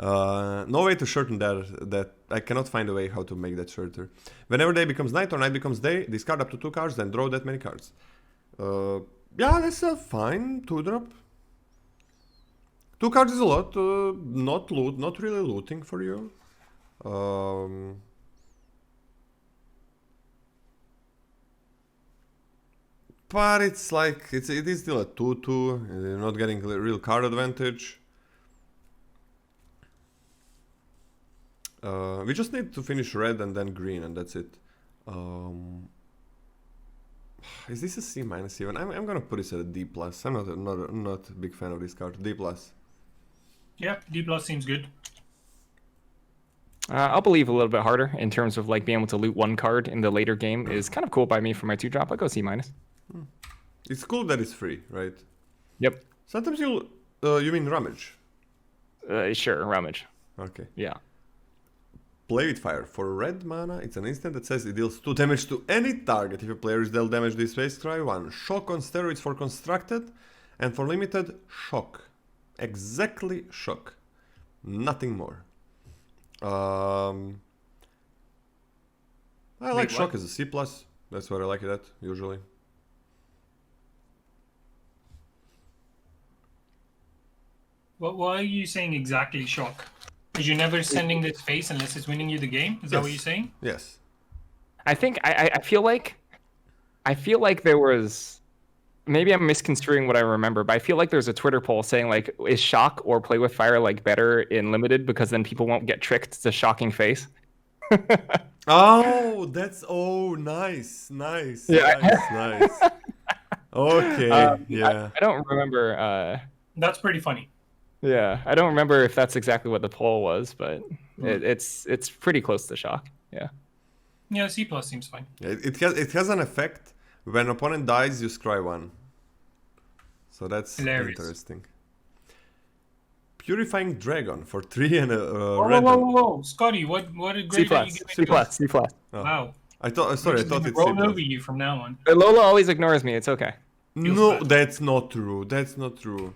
No way to shorten that I cannot find a way how to make that shorter. Whenever day becomes night or night becomes day, discard up to 2 cards, then draw that many cards. Yeah, that's a fine 2-drop. 2 cards is a lot, not really looting for you. But it's like, it is still a 2/2, you're not getting real card advantage. We just need to finish red and then green, and that's it. Is this a C minus even? I'm gonna put this at a D plus. I'm not a big fan of this card. D plus. Yeah, D plus seems good. I'll believe a little bit harder in terms of like being able to loot 1 card in the later game is kind of cool by me for my 2-drop. I'll go C minus. It's cool that it's free, right? Yep. Sometimes you mean rummage. Sure, rummage. Okay. Yeah. Play with fire. For red mana, it's an instant that says it deals 2 damage to any target. If a player is dealt damage this way, scry 1. Shock on steroids for constructed, and for limited, shock. Exactly shock. Nothing more. I like shock as a C plus. That's what I like it at usually. Why are you saying exactly shock? Because you're never sending this face unless it's winning you the game? Is that what you're saying? Yes. I think I feel like there was, maybe I'm misconstruing what I remember, but I feel like there's a Twitter poll saying like, is shock or play with fire like better in limited because then people won't get tricked to shocking face. Oh, that's nice. Yeah. Nice. Okay, yeah. I don't remember. That's pretty funny. Yeah, I don't remember if that's exactly what the poll was, but it's pretty close to shock. Yeah. Yeah, C plus seems fine. It has an effect. When opponent dies, you scry 1. So that's hilarious. Interesting. Purifying Dragon for 3 and a red. Whoa, Scotty, what a great C+. C+. Oh. Wow. I thought it's C+. Roll over you from now on. Lola always ignores me. It's okay. No, that's not true. That's not true.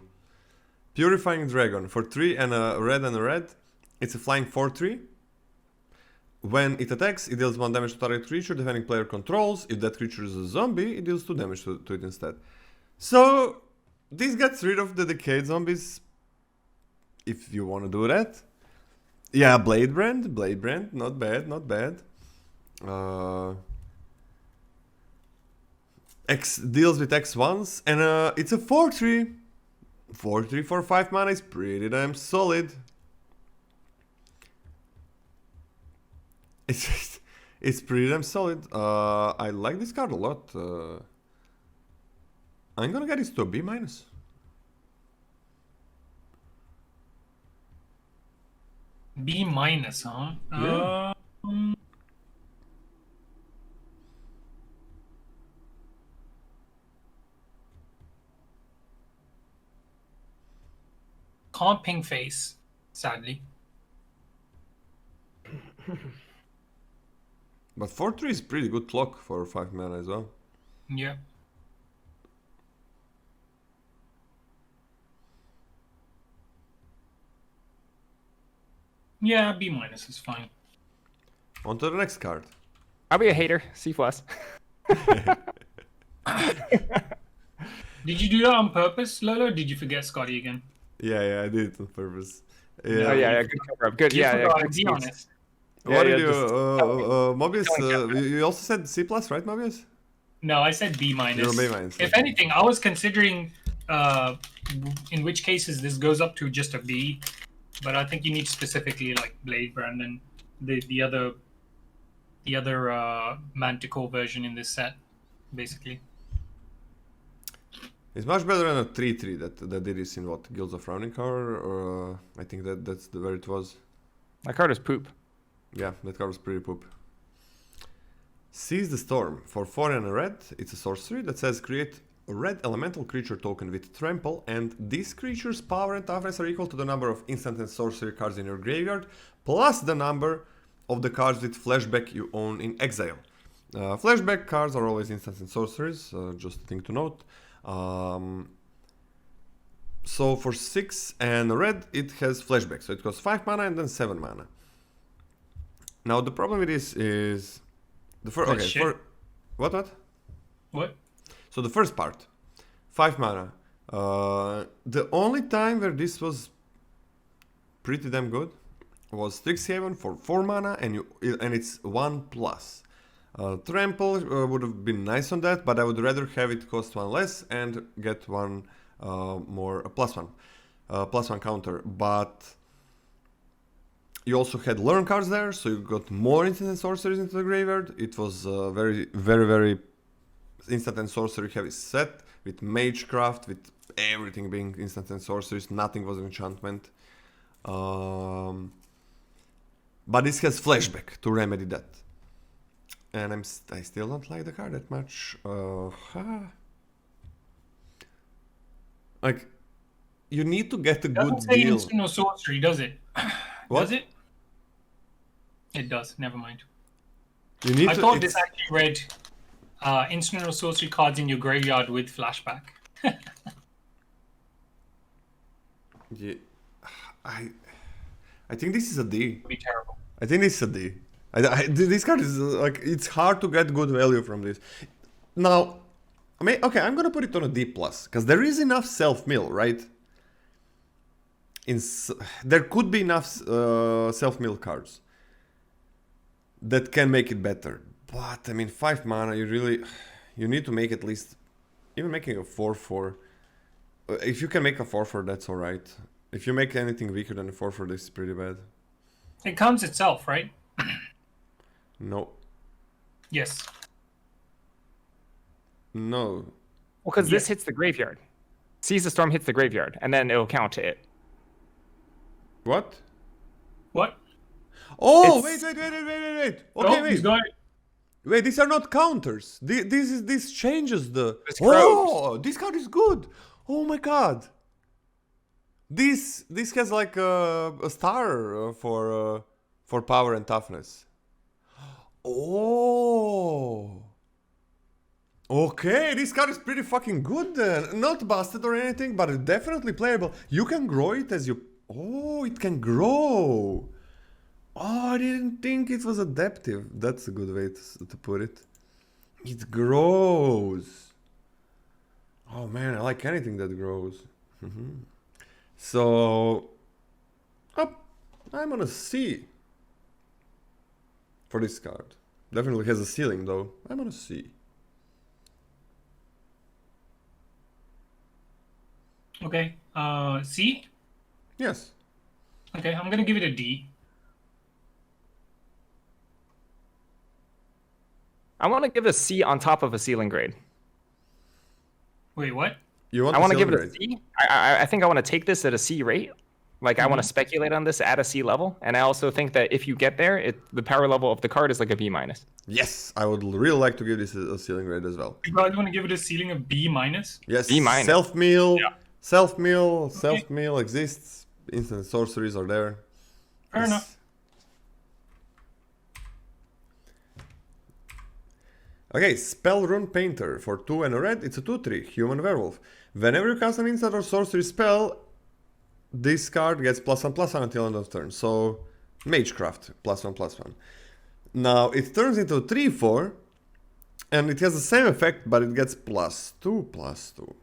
Purifying Dragon for 3 and a red. It's a flying 4/3. When it attacks, it deals 1 damage to target creature defending player controls. If that creature is a zombie, it deals 2 damage to it instead. So this gets rid of the decayed zombies. If you want to do that. Yeah, Blade Brand, not bad. X deals with X once, and it's a 4/3. 4/3 for 5 mana is pretty damn solid. It's pretty damn solid. I like this card a lot. I'm gonna get this to a B minus. B minus, huh? Yeah. Can't ping face, sadly. But 4/3 is pretty good clock for 5 mana as well. Yeah. Yeah, B minus is fine. On to the next card. I'll be a hater. C plus. Did you do that on purpose, Lolo? Or did you forget Scotty again? Yeah, I did it on purpose. Oh yeah, good cover up. Good, You yeah. forgot, Good be seeds. honest. What Yeah, did you, just Mobius? telling You also said C plus, right, Mobius? No, I said B minus. You're B minus, If okay. anything, I was considering in which cases this goes up to just a B, but I think you need specifically like Blade Brand and the other Manticore version in this set, basically. It's much better than a 3/3 that did this in what, Guilds of Rounding Tower, or I think that's where it was. that card is poop. Yeah, that card was pretty poop. Seize the Storm. For 4 and a red, it's a sorcery that says create a red elemental creature token with trample, and this creature's power and toughness are equal to the number of instant and sorcery cards in your graveyard, plus the number of the cards with flashback you own in exile. Flashback cards are always instants and sorceries, just a thing to note. So for 6 and a red, it has flashback, so it costs 5 mana and then 7 mana. Now the problem with this is the first. That's Okay, shit. what? What? So the first part, 5 mana. The only time where this was pretty damn good was Strixhaven for 4 mana, and it's 1+. Trample would have been nice on that, but I would rather have it cost 1 less and get one more a +1 counter. But you also had learn cards there, so you got more instant and sorceries into the graveyard. It was very instant and sorcery heavy set with Magecraft, with everything being instant and sorceries. Nothing was an enchantment. But this has flashback to remedy that. And I still don't like the card that much. Like, you need to get a good Doesn't say deal. instant or sorcery, does it? What? Does it? It does. Never mind. You need I to. thought this actually read instant or sorcery cards in your graveyard with flashback. Yeah, I think this is a D. Would be terrible. I think this is a D. This card is like, it's hard to get good value from this. Now, I mean, okay, I'm gonna put it on a D plus because there is enough self-mill, right? There could be enough self-mill cards that can make it better. But I mean, 5 mana, you need to make at least, even making a 4/4. If you can make a 4/4, that's alright. If you make anything weaker than a 4/4, this is pretty bad. It counts itself, right? No. Yes. No. Well, because this Yeah. hits the graveyard. Seize the Storm hits the graveyard, and then it'll count to it. What? What? Oh, It's- wait. Okay, Oh, he's wait. going. Wait, these are not counters. This changes the. It's Oh, this card is good. Oh my god. This has like a star for power and toughness. Oh. Okay, this card is pretty fucking good then. Not busted or anything, but definitely playable. You can grow it as you. Oh, it can grow. Oh, I didn't think it was adaptive. That's a good way to put it. It grows. Oh man, I like anything that grows. So, I'm on a C for this card. Definitely has a ceiling though. I'm on a C. Okay. C. Yes. Okay, I'm gonna give it a D. I want to give a C on top of a ceiling grade. Wait, what? You want I want to give ceiling it a grade? C. I think I want to take this at a C rate. Like, I want to speculate on this at a C level. And I also think that if you get there, the power level of the card is like a B minus. Yes, I would really like to give this a ceiling grade as well. You guys want to give it a ceiling of B minus? Yes, B minus. self-meal, Yeah. self-meal exists. Instant sorceries are there. Fair enough. Okay, Spell Rune Painter. For 2 and a red, it's a 2/3, human werewolf. Whenever you cast an instant or sorcery spell, this card gets +1/+1 until end of turn. So, Magecraft, +1/+1. Now, it turns into a 3/4, and it has the same effect, but it gets +2/+2.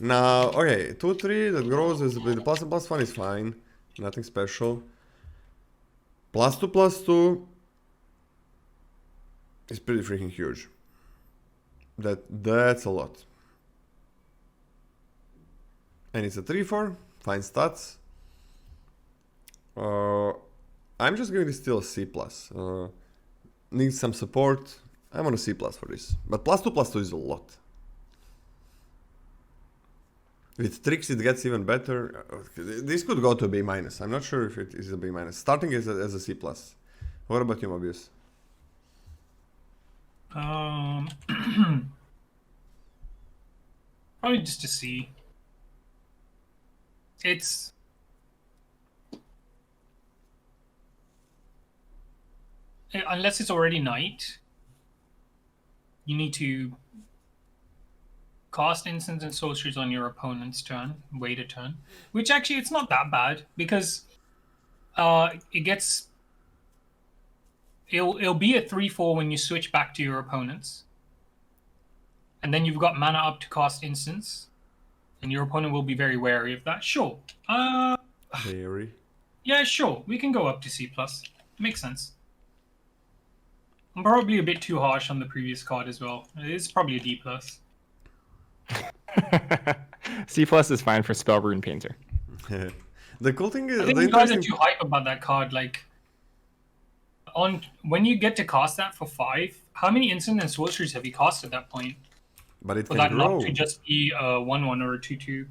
Now, okay, 2/3 that grows with the +1/+1 is fine. Nothing special. +2/+2 is pretty freaking huge. That's a lot. And it's a 3/4, fine stats. I'm just giving this still a C+. Needs some support. I'm on a C+ for this. But +2/+2 is a lot. With tricks it gets even better. This could go to a B-. I'm not sure if it is a B-. Starting as a C+. What about you, Mobius? Probably just a C. It's unless it's already night, you need to cast instants and sorceries on your opponent's turn, wait a turn. Which actually it's not that bad because it'll be a 3/4 when you switch back to your opponent's. And then you've got mana up to cast instants. And your opponent will be very wary of that. Sure. Very. Yeah, sure. We can go up to C+. Makes sense. I'm probably a bit too harsh on the previous card as well. It's probably a D+. C plus is fine for Spell Rune Painter. The cool thing is, I think you guys are too hype about that card. Like, when you get to cast that for 5, how many instant and sorceries have you cast at that point? but it For can that grow. not to just be a 1/1 or a 2/2.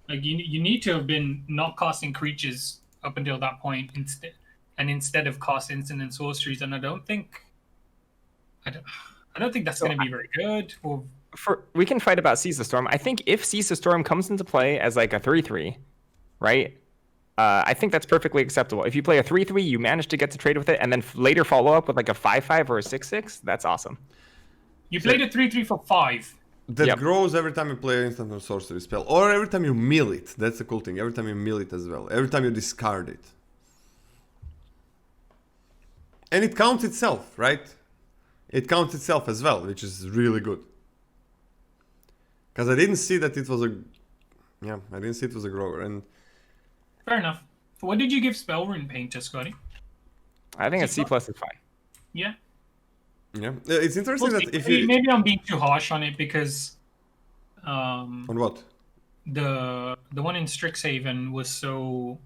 Like, you need to have been not casting creatures up until that point instead of cast instant and sorceries. And I don't think that's going to be very good. Or We can fight about Seize the Storm. I think if Seize the Storm comes into play as like a 3/3, right? I think that's perfectly acceptable. If you play a 3/3, you manage to get to trade with it, and then later follow up with like a 5/5 or a 6/6, that's awesome. you played a 3/3 for 5. That Yep. grows every time you play an instant or sorcery spell. Or every time you mill it. That's the cool thing. Every time you mill it as well. Every time you discard it. And it counts itself, right? It counts itself as well, which is really good. Because I didn't see that it was a... Yeah, I didn't see it was a grower. And Fair enough. What did you give Spell Rune Painter, Scotty? I think a C plus is fine. Yeah. yeah, it's interesting We'll that see. if you... Maybe I'm being too harsh on it because On what? the one in Strixhaven was so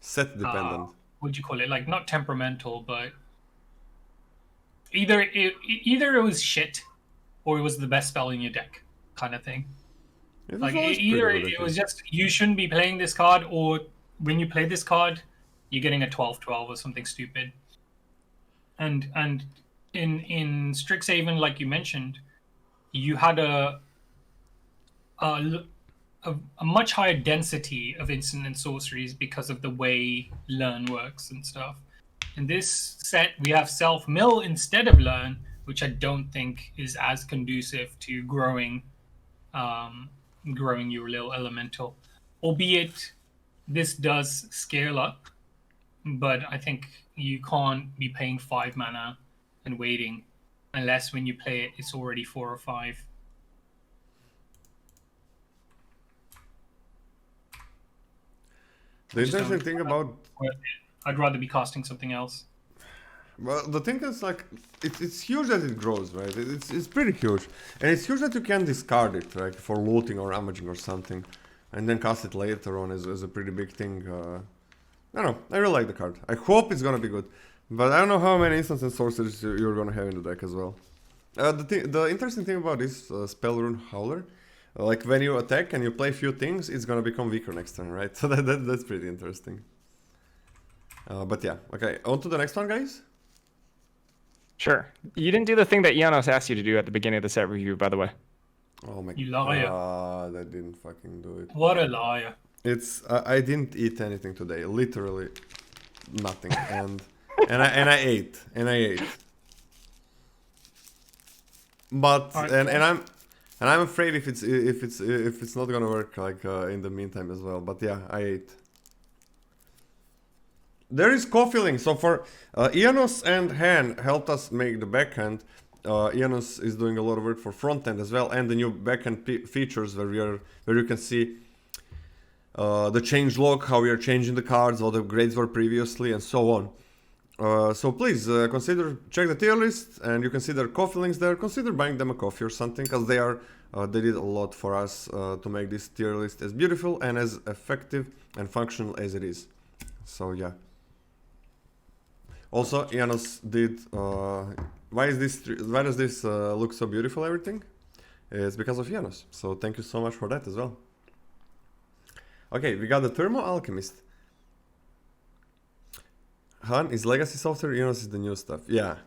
Set dependent. what'd you call it? Like, not temperamental, but either it was shit or it was the best spell in your deck, kind of thing. It was Like, always either pretty good, I it was think. just you shouldn't be playing this card, or when you play this card, you're getting a 12/12 or something stupid. And in Strixhaven, like you mentioned, you had a much higher density of instant and sorceries because of the way learn works and stuff. In this set, we have self-mill instead of learn, which I don't think is as conducive to growing your little elemental. Albeit, this does scale up, but I think you can't be paying 5 mana and waiting, unless when you play it, it's already 4 or 5. The interesting thing about... I'd rather be casting something else. Well, the thing is, like, it's huge that it grows, right? It's pretty huge. And it's huge that you can discard it, right? For looting or damaging or something. And then cast it later on as a pretty big thing. I don't know. I really like the card. I hope it's gonna be good. But I don't know how many instants and sorceries you're gonna have in the deck as well. The interesting thing about this spell rune Howler, like when you attack and you play few things, it's gonna become weaker next turn, right? So that's pretty interesting. But yeah, okay, on to the next one, guys. Sure. You didn't do the thing that Janos asked you to do at the beginning of the set review, by the way. Oh my You liar. god, I didn't fucking do it. What a liar. It's I didn't eat anything today, literally nothing, and I ate. But Alright, and I'm afraid if it's not gonna work like in the meantime as well. But yeah, I ate. There is co-filling. So for Ianos and Han helped us make the backhand. Ianos is doing a lot of work for front end as well, and the new backhand features where you can see the change log, how we are changing the cards, what the grades were previously, and so on. So please check the tier list, and you can see their coffee links there. Consider buying them a coffee or something, because they did a lot for us to make this tier list as beautiful and as effective and functional as it is. So yeah. Also, Janos did. Why does this look so beautiful? Everything. It's because of Janos. So thank you so much for that as well. Okay, we got the Thermo Alchemist. Han is legacy software, Janos is the new stuff. Yeah.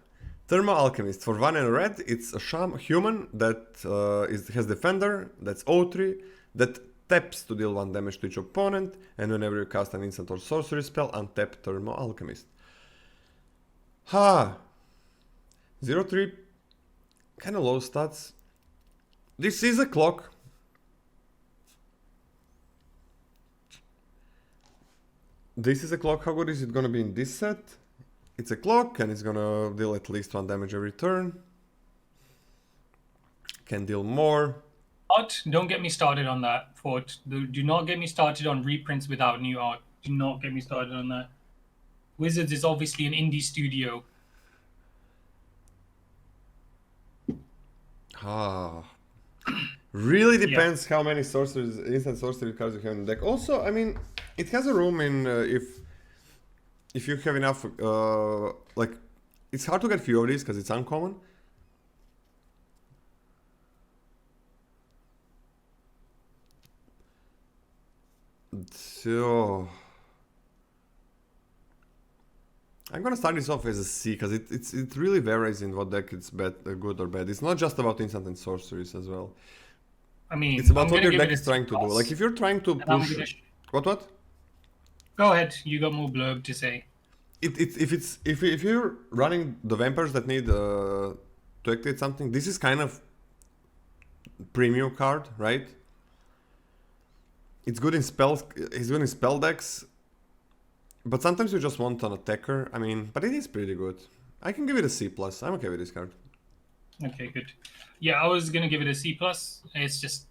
Thermo Alchemist. For 1 and a red, it's a human that has Defender, that's O3, that taps to deal 1 damage to each opponent, and whenever you cast an instant or sorcery spell, untap Thermo Alchemist. Ha! 0-3. Kinda low stats. This is a clock. This is a clock. How good is it gonna be in this set? It's a clock and it's gonna deal at least 1 damage every turn. Can deal more. Art, don't get me started on that, Fort. Do not get me started on reprints without new art. Do not get me started on that. Wizards is obviously an indie studio. Ah. Really depends how many instant sorcery cards you have in the deck. Also, I mean, it has a room in if you have enough. Like, it's hard to get few of these because it's uncommon. So I'm gonna start this off as a C because it really varies in what deck it's good or bad. It's not just about instant and sorceries as well. I mean, It's about I'm what gonna your give deck it is trying to do. Like if you're trying to I'm push, gonna what? Go ahead. You got more blurb to say. If you're running the vampires that need to activate something, this is kind of premium card, right? It's good in spells. It's good in spell decks. But sometimes you just want an attacker. I mean, but it is pretty good. I can give it a C+. I'm okay with this card. Okay, good. Yeah, I was gonna give it a C+. It's just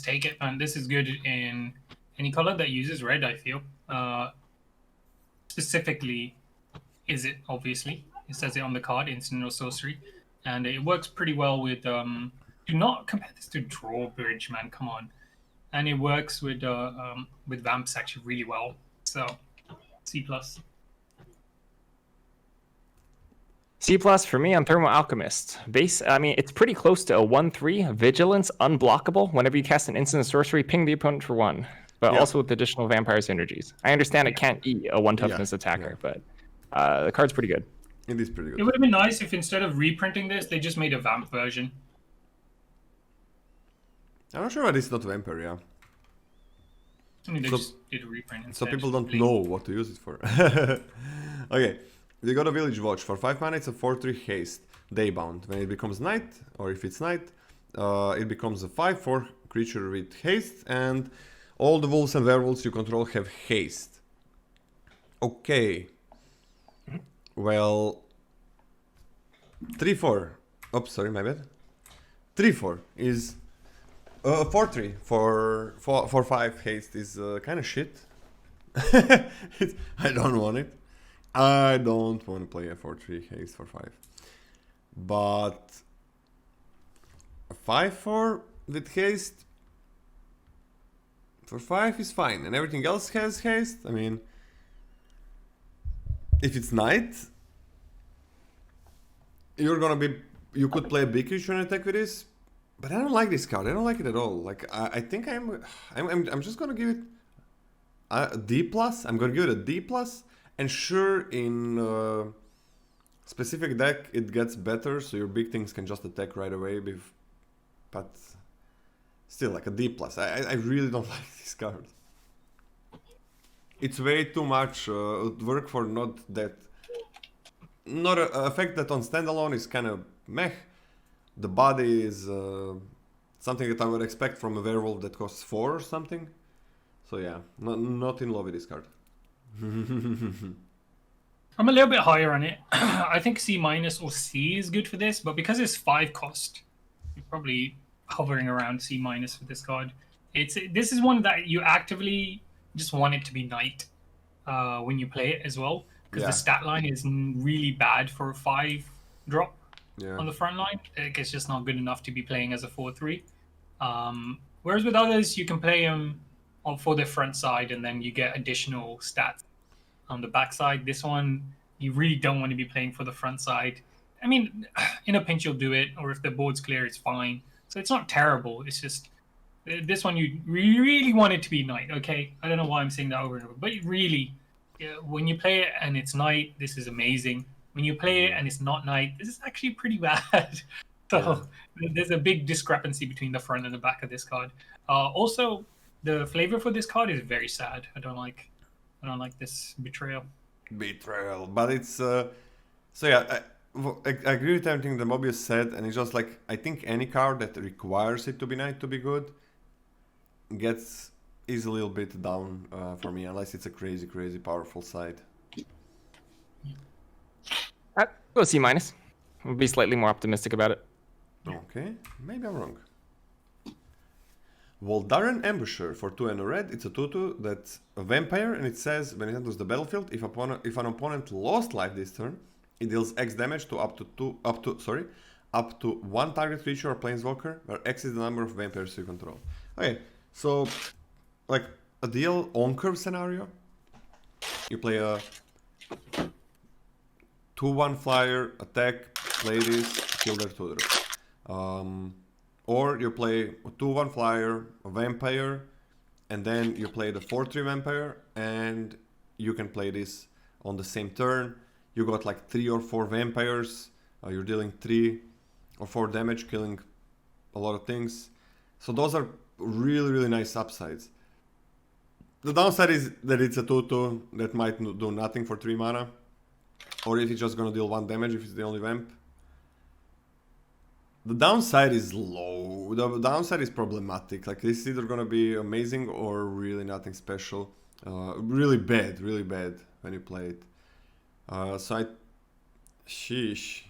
take it, and this is good in any color that uses red, I feel. Specifically, is it obviously? It says it on the card, instant or sorcery, and it works pretty well with. Do not compare this to Drawbridge, man. Come on, and it works with vamps actually really well. So, C+. C+ for me on Thermo Alchemist. Base, I mean, it's pretty close to a 1-3. Vigilance, unblockable. Whenever you cast an instant sorcery, ping the opponent for 1. But also with additional vampire synergies. I understand it can't eat a 1 toughness attacker, but the card's pretty good. It is pretty good. It would have been nice if instead of reprinting this, they just made a vamp version. I'm not sure why this is not vampire, yeah. I mean, they just did a reprint instead. So people don't know what to use it for. Okay, we got a Village Watch. For 5 mana, it's a 4-3 haste. Daybound. When it becomes night, or if it's night, it becomes a 5-4 creature with haste, and all the wolves and werewolves you control have haste. Okay. Well, 3-4. Oops, sorry, my bad. 3-4 is 4-3 for 5 haste is kind of shit. I don't want it. I don't want to play a 4-3 haste for 5. But a 5-4 with haste for 5 is fine, and everything else has haste. I mean, if it's night, you're gonna be, you could play a big creature and attack with this, but I don't like this card. I don't like it at all. Like I think I'm just gonna give it a D plus. I'm gonna give it a D plus, and sure, in specific deck it gets better, so your big things can just attack right away. But still, like a D plus. I really don't like this card. It's way too much work for not that. Not a effect that on standalone is kind of meh. The body is something that I would expect from a werewolf that costs 4 or something. So yeah, not in love with this card. I'm a little bit higher on it. I think C- or C is good for this, but because it's 5 cost, you're probably hovering around C- for this card. This is one that you actively just want it to be knight when you play it as well, because the stat line is really bad for a 5 drop on the front line. It's just not good enough to be playing as a 4/3. Whereas with others, you can play them for their front side, and then you get additional stats on the back side. This one, you really don't want to be playing for the front side. I mean, in a pinch you'll do it, or if the board's clear, it's fine. So it's not terrible. It's just this one you really want it to be knight. Okay, I don't know why I'm saying that over and over, but really, when you play it and it's knight, this is amazing. When you play it and it's not knight, this is actually pretty bad. So there's a big discrepancy between the front and the back of this card. Also, the flavor for this card is very sad. I don't like this betrayal. Betrayal, but it's so yeah. I agree with everything that Mobieus said, and it's just like I think any card that requires it to be knight to be good is a little bit down for me, unless it's a crazy powerful side. I'd go C-. I'll be slightly more optimistic about it. Okay, maybe I'm wrong. Voldaren Ambusher for 2 and a red. It's a 2/2 that's a vampire, and it says when it enters the battlefield, if an opponent lost life this turn, it deals X damage to up to 1 target creature or planeswalker, where X is the number of vampires you control. Okay, so like a deal on curve scenario, you play a 2/1 flyer, attack, play this, kill their tutor. Or you play a 2/1 flyer, a vampire, and then you play the 4/3 vampire, and you can play this on the same turn. You got like 3 or 4 vampires, you're dealing 3 or 4 damage, killing a lot of things. So those are really nice upsides. The downside is that it's a 2/2 that might do nothing for 3 mana, or if it's just gonna deal 1 damage if it's the only vamp. The downside is low. The downside is problematic. Like this is either gonna be amazing or really nothing special. Really bad when you play it. Sheesh.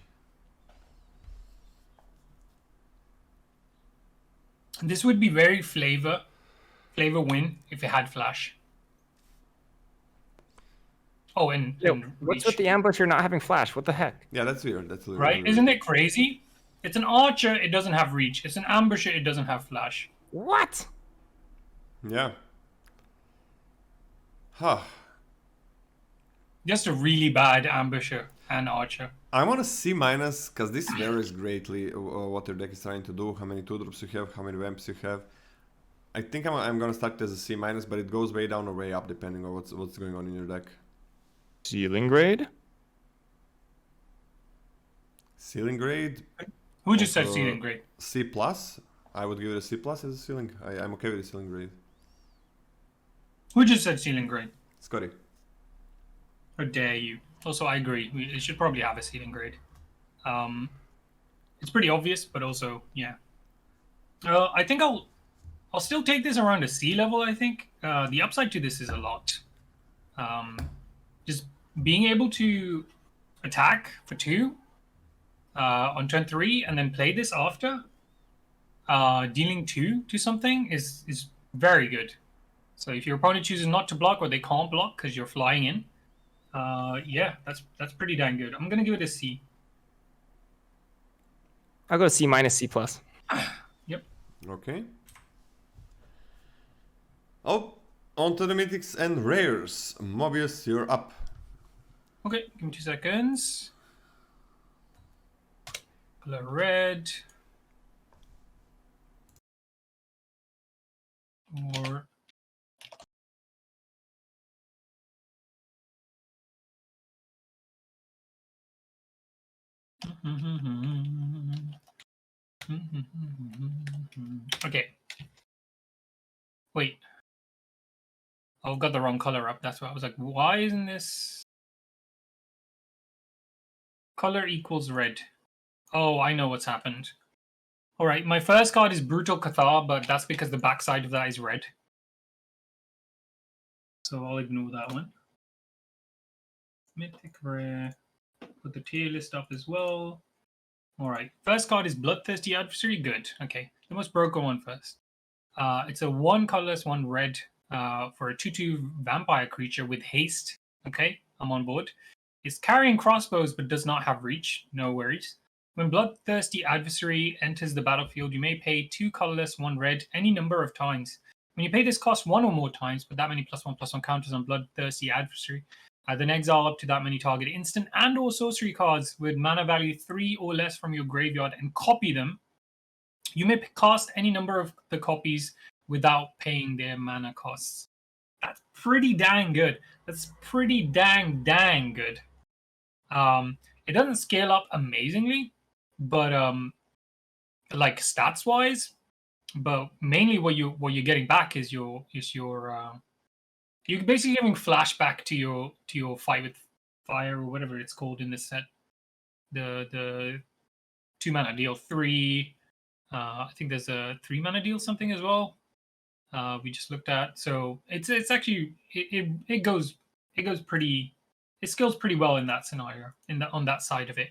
This would be very flavor win if it had flash. Oh, and what's with the ambusher not having flash? What the heck? Yeah, that's weird. That's really right. weird. Isn't it crazy? It's an archer, it doesn't have reach. It's an ambusher, it doesn't have flash. What? Yeah. Huh. Just a really bad ambusher and archer. I want to C-, because this varies greatly what your deck is trying to do, how many 2-drops you have, how many vamps you have. I think I'm gonna start as a C-, but it goes way down or way up depending on what's going on in your deck. Ceiling grade? Ceiling grade? Who just said ceiling grade? C+. I would give it a C+ as a ceiling. I'm okay with the ceiling grade. Who just said ceiling grade? Scotty. How dare you? Also, I agree. It should probably have a ceiling grade. It's pretty obvious, but also, yeah. I think I'll still take this around a C level, I think. The upside to this is a lot. Just being able to attack for 2 on turn 3 and then play this after, dealing 2 to something is very good. So if your opponent chooses not to block or they can't block because you're flying in, yeah, that's pretty dang good. I'm gonna give it a C. I'll go C-, C+. Yep. Okay. Oh, on to the mythics and rares. Mobieus, you're up. Okay, give me 2 seconds. Color red. Or okay. Wait. Oh, got the wrong color up. That's why I was like, why isn't this color equals red? Oh, I know what's happened. All right, my first card is Brutal Cathar, but that's because the backside of that is red. So I'll ignore that one. Mythic rare. Put the tier list up as well. All right, first card is Bloodthirsty Adversary. Good. Okay, the most broken one first. It's a 1 colorless, 1 red for a 2/2 vampire creature with haste. Okay, I'm on board. It's carrying crossbows but does not have reach. No worries. When Bloodthirsty Adversary enters the battlefield, you may pay 2 colorless, 1 red any number of times. When you pay this cost 1 or more times, put that many +1/+1 counters on Bloodthirsty Adversary. Then exile up to that many target instant and or sorcery cards with mana value 3 or less from your graveyard and copy them. You may cast any number of the copies without paying their mana costs. That's pretty dang good. That's pretty dang good. It doesn't scale up amazingly, but like stats wise, but mainly what you're getting back is your you're basically giving flashback to your fight with fire or whatever it's called in this set. The 2 mana deal 3. I think there's a 3 mana deal something as well. We just looked at. So it's actually it goes pretty. It scales pretty well in that scenario on that side of it.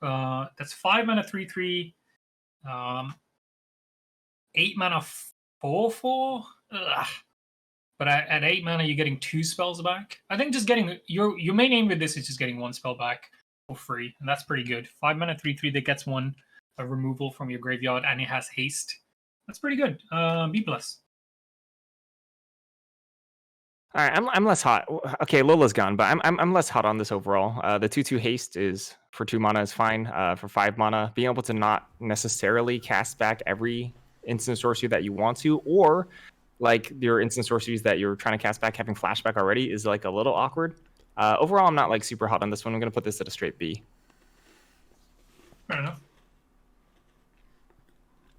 That's 5 mana 3/3, 8 mana 4/4. But at 8 mana you're getting 2 spells back. I think just getting your main aim with this is just getting 1 spell back for free, and that's pretty good. 5 mana 3/3 that gets 1 removal from your graveyard, and it has haste. That's pretty good. B+. All right, I'm less hot. Okay, Lola's gone, but I'm less hot on this overall. The 2/2 haste is for 2 mana is fine. For 5 mana, being able to not necessarily cast back every instant sorcery that you want to, or like your instant sorceries that you're trying to cast back having flashback already is like a little awkward. Overall, I'm not like super hot on this one. I'm gonna put this at a straight B. Fair enough.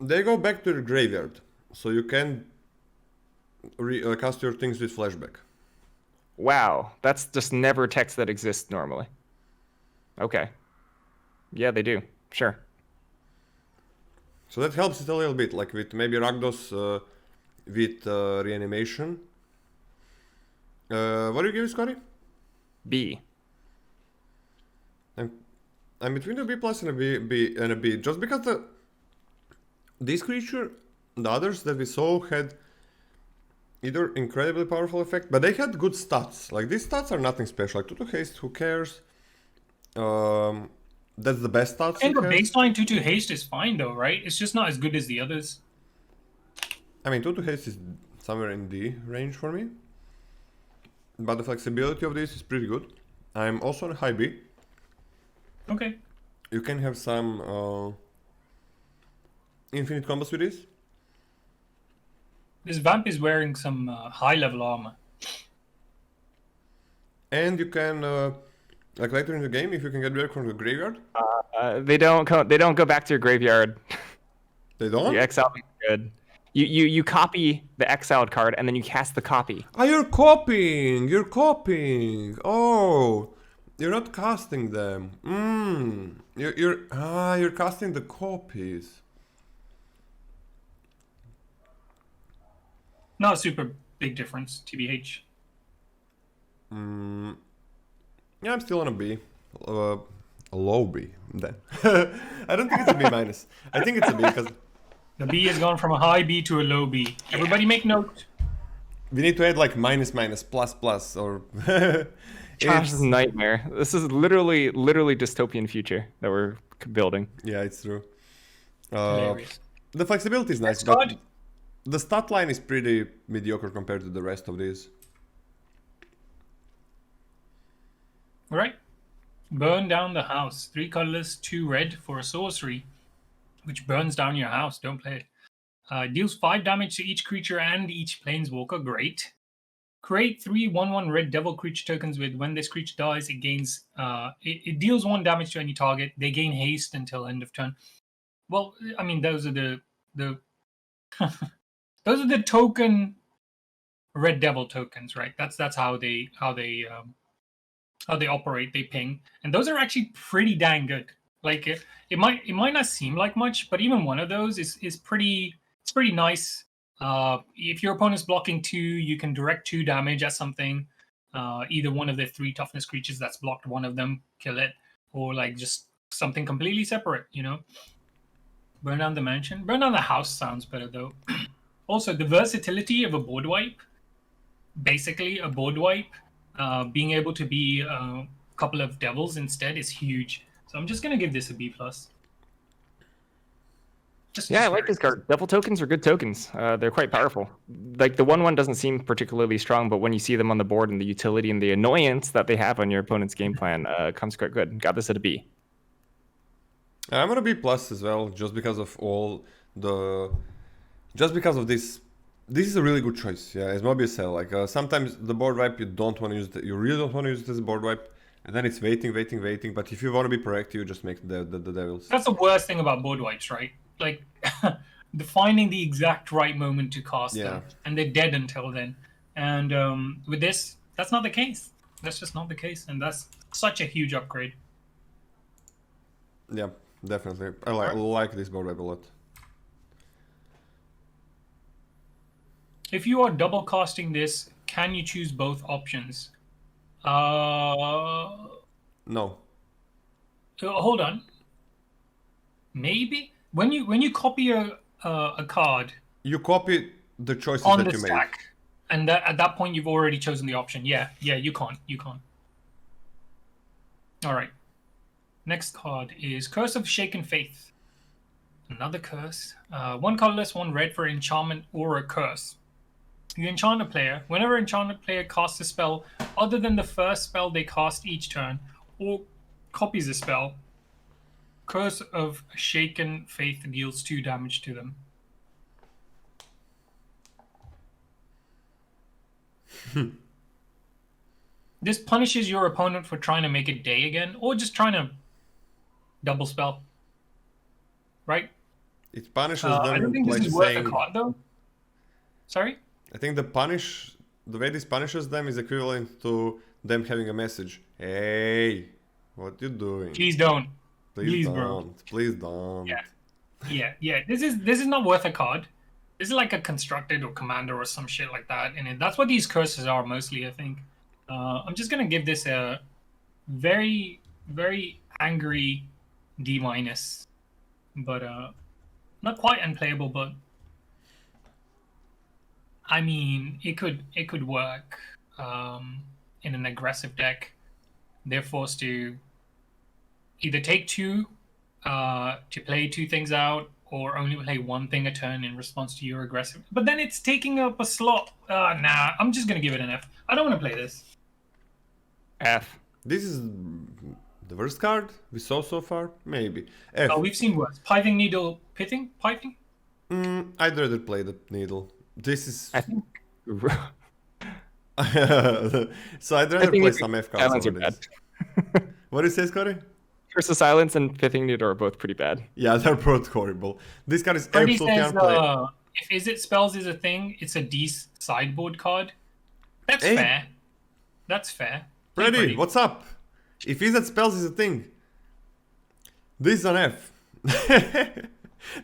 They go back to the graveyard, so you can cast your things with flashback. Wow, that's just never text that exists normally. Okay. Yeah, they do. Sure. So that helps it a little bit, like with maybe Rakdos with reanimation. What do you give it, Scotty? B. I'm between a B plus and a B, just because this creature, the others that we saw had either incredibly powerful effect, but they had good stats. Like these stats are nothing special. Like 2/2 haste, who cares? That's the best stats. I think the baseline 2/2 haste is fine though, right? It's just not as good as the others. I mean, 2/2 haste is somewhere in D range for me, but the flexibility of this is pretty good. I'm also on a high B. Okay. You can have some infinite combos with this. This vamp is wearing some high level armor. And you can, like later in the game, if you can get back from the graveyard. They don't go back to your graveyard. They don't? You exile them good. You copy the exiled card and then you cast the copy. Ah, you're copying! You're copying! Oh! You're not casting them. You're casting the copies. Not a super big difference, TBH. Yeah, I'm still on a B. A low B, then. I don't think it's a B minus. I think it's a B because... The B has gone from a high B to a low B. Everybody make note. We need to add like minus, plus, or... Josh's nightmare. This is literally dystopian future that we're building. Yeah, it's true. Hilarious. The flexibility is nice, but the stat line is pretty mediocre compared to the rest of these. All right. Burn down the house. 3 colorless, 2 red for a sorcery, which burns down your house. Don't play it. Deals 5 damage to each creature and each planeswalker. Great. Create 3 1/1 red devil creature tokens with when this creature dies, it gains it deals 1 damage to any target. They gain haste until end of turn. Well, I mean those are the those are the token red devil tokens, right? That's how they operate. They ping, and those are actually pretty dang good. Like it might not seem like much, but even one of those is pretty. It's pretty nice. If your opponent's blocking 2, you can direct 2 damage at something. Either one of the 3 toughness creatures that's blocked one of them, kill it, or like just something completely separate. You know, burn down the mansion, burn down the house sounds better though. Also, the versatility of a board wipe. Basically, a board wipe, being able to be a couple of devils instead is huge. So I'm just gonna give this a B+. Yeah, I like this card. Devil tokens are good tokens. They're quite powerful. Like the 1/1 doesn't seem particularly strong, but when you see them on the board and the utility and the annoyance that they have on your opponent's game plan, comes quite good. Got this at a B. I'm gonna B+ as well, just because of this. This is a really good choice. Yeah, as Mobieus said, like sometimes the board wipe you don't want to use it. You really don't want to use it as a board wipe, and then it's waiting. But if you want to be proactive, you just make the devils. That's the worst thing about board wipes, right? Like finding the exact right moment to cast them, and they're dead until then. And with this, that's not the case. That's just not the case, and that's such a huge upgrade. Yeah, definitely. I like this board wipe a lot. If you are double casting this, can you choose both options? No. Hold on. Maybe when you copy a card, you copy the choices on that the you stack, make, and at that point you've already chosen the option. Yeah, you can't. All right. Next card is Curse of Shaken Faith. Another curse. 1 colorless, 1 red for enchantment or a curse. You enchant a player. Whenever enchanted player casts a spell other than the first spell they cast each turn, or copies a spell, Curse of Shaken Faith deals 2 damage to them. This punishes your opponent for trying to make it day again, or just trying to double spell. Right? It punishes them. I don't think this is worth a card, though. Sorry? I think the way this punishes them is equivalent to them having a message. Hey, what you doing? Please don't. Please don't. Bro. Please don't. Yeah. This is not worth a card. This is like a constructed or commander or some shit like that. And that's what these curses are mostly, I think. I'm just gonna give this a very, very angry D-. But not quite unplayable, but I mean, it could work in an aggressive deck. They're forced to either take 2 to play 2 things out, or only play 1 thing a turn in response to your aggressive. But then it's taking up a slot. Nah, I'm just gonna give it an F. I don't want to play this. F. This is the worst card we saw so far. Maybe F. Oh, we've seen worse. Piping needle, piping. I'd rather play the needle. This is. I think. So I'd rather play some F cards over this. Bad. What do you say, Scotty? Curse of Silence and Pithing Needle are both pretty bad. Yeah, they're both horrible. This card is Freddy absolutely says, unplayable. if Is It Spells is a thing, it's a D sideboard card. That's fair. That's fair. Freddy, what's up? If Is It Spells is a thing, this is an F.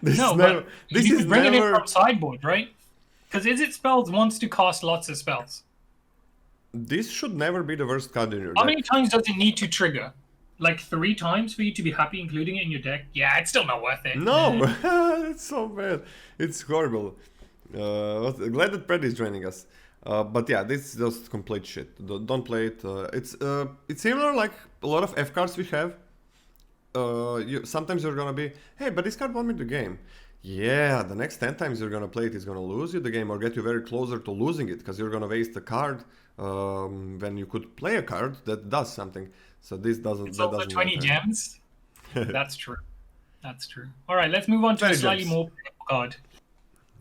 This you could bring it in from sideboard, right? Because Is It Spells wants to cast lots of spells. This should never be the worst card in your deck. How many times does it need to trigger? Like 3 times for you to be happy including it in your deck? Yeah, it's still not worth it. No, it's so bad. It's horrible. Glad that Freddy is joining us. But yeah, this is just complete shit. Don't play it. It's similar like a lot of F cards we have. Sometimes you're gonna be, hey, but this card won me the game. Yeah, the next 10 times you're gonna play it is gonna lose you the game or get you very closer to losing it because you're gonna waste a card when you could play a card that does something. So this doesn't. It's that also doesn't 20 matter. gems. That's true. That's true. All right, let's move on to Very a slightly gems. more playable card.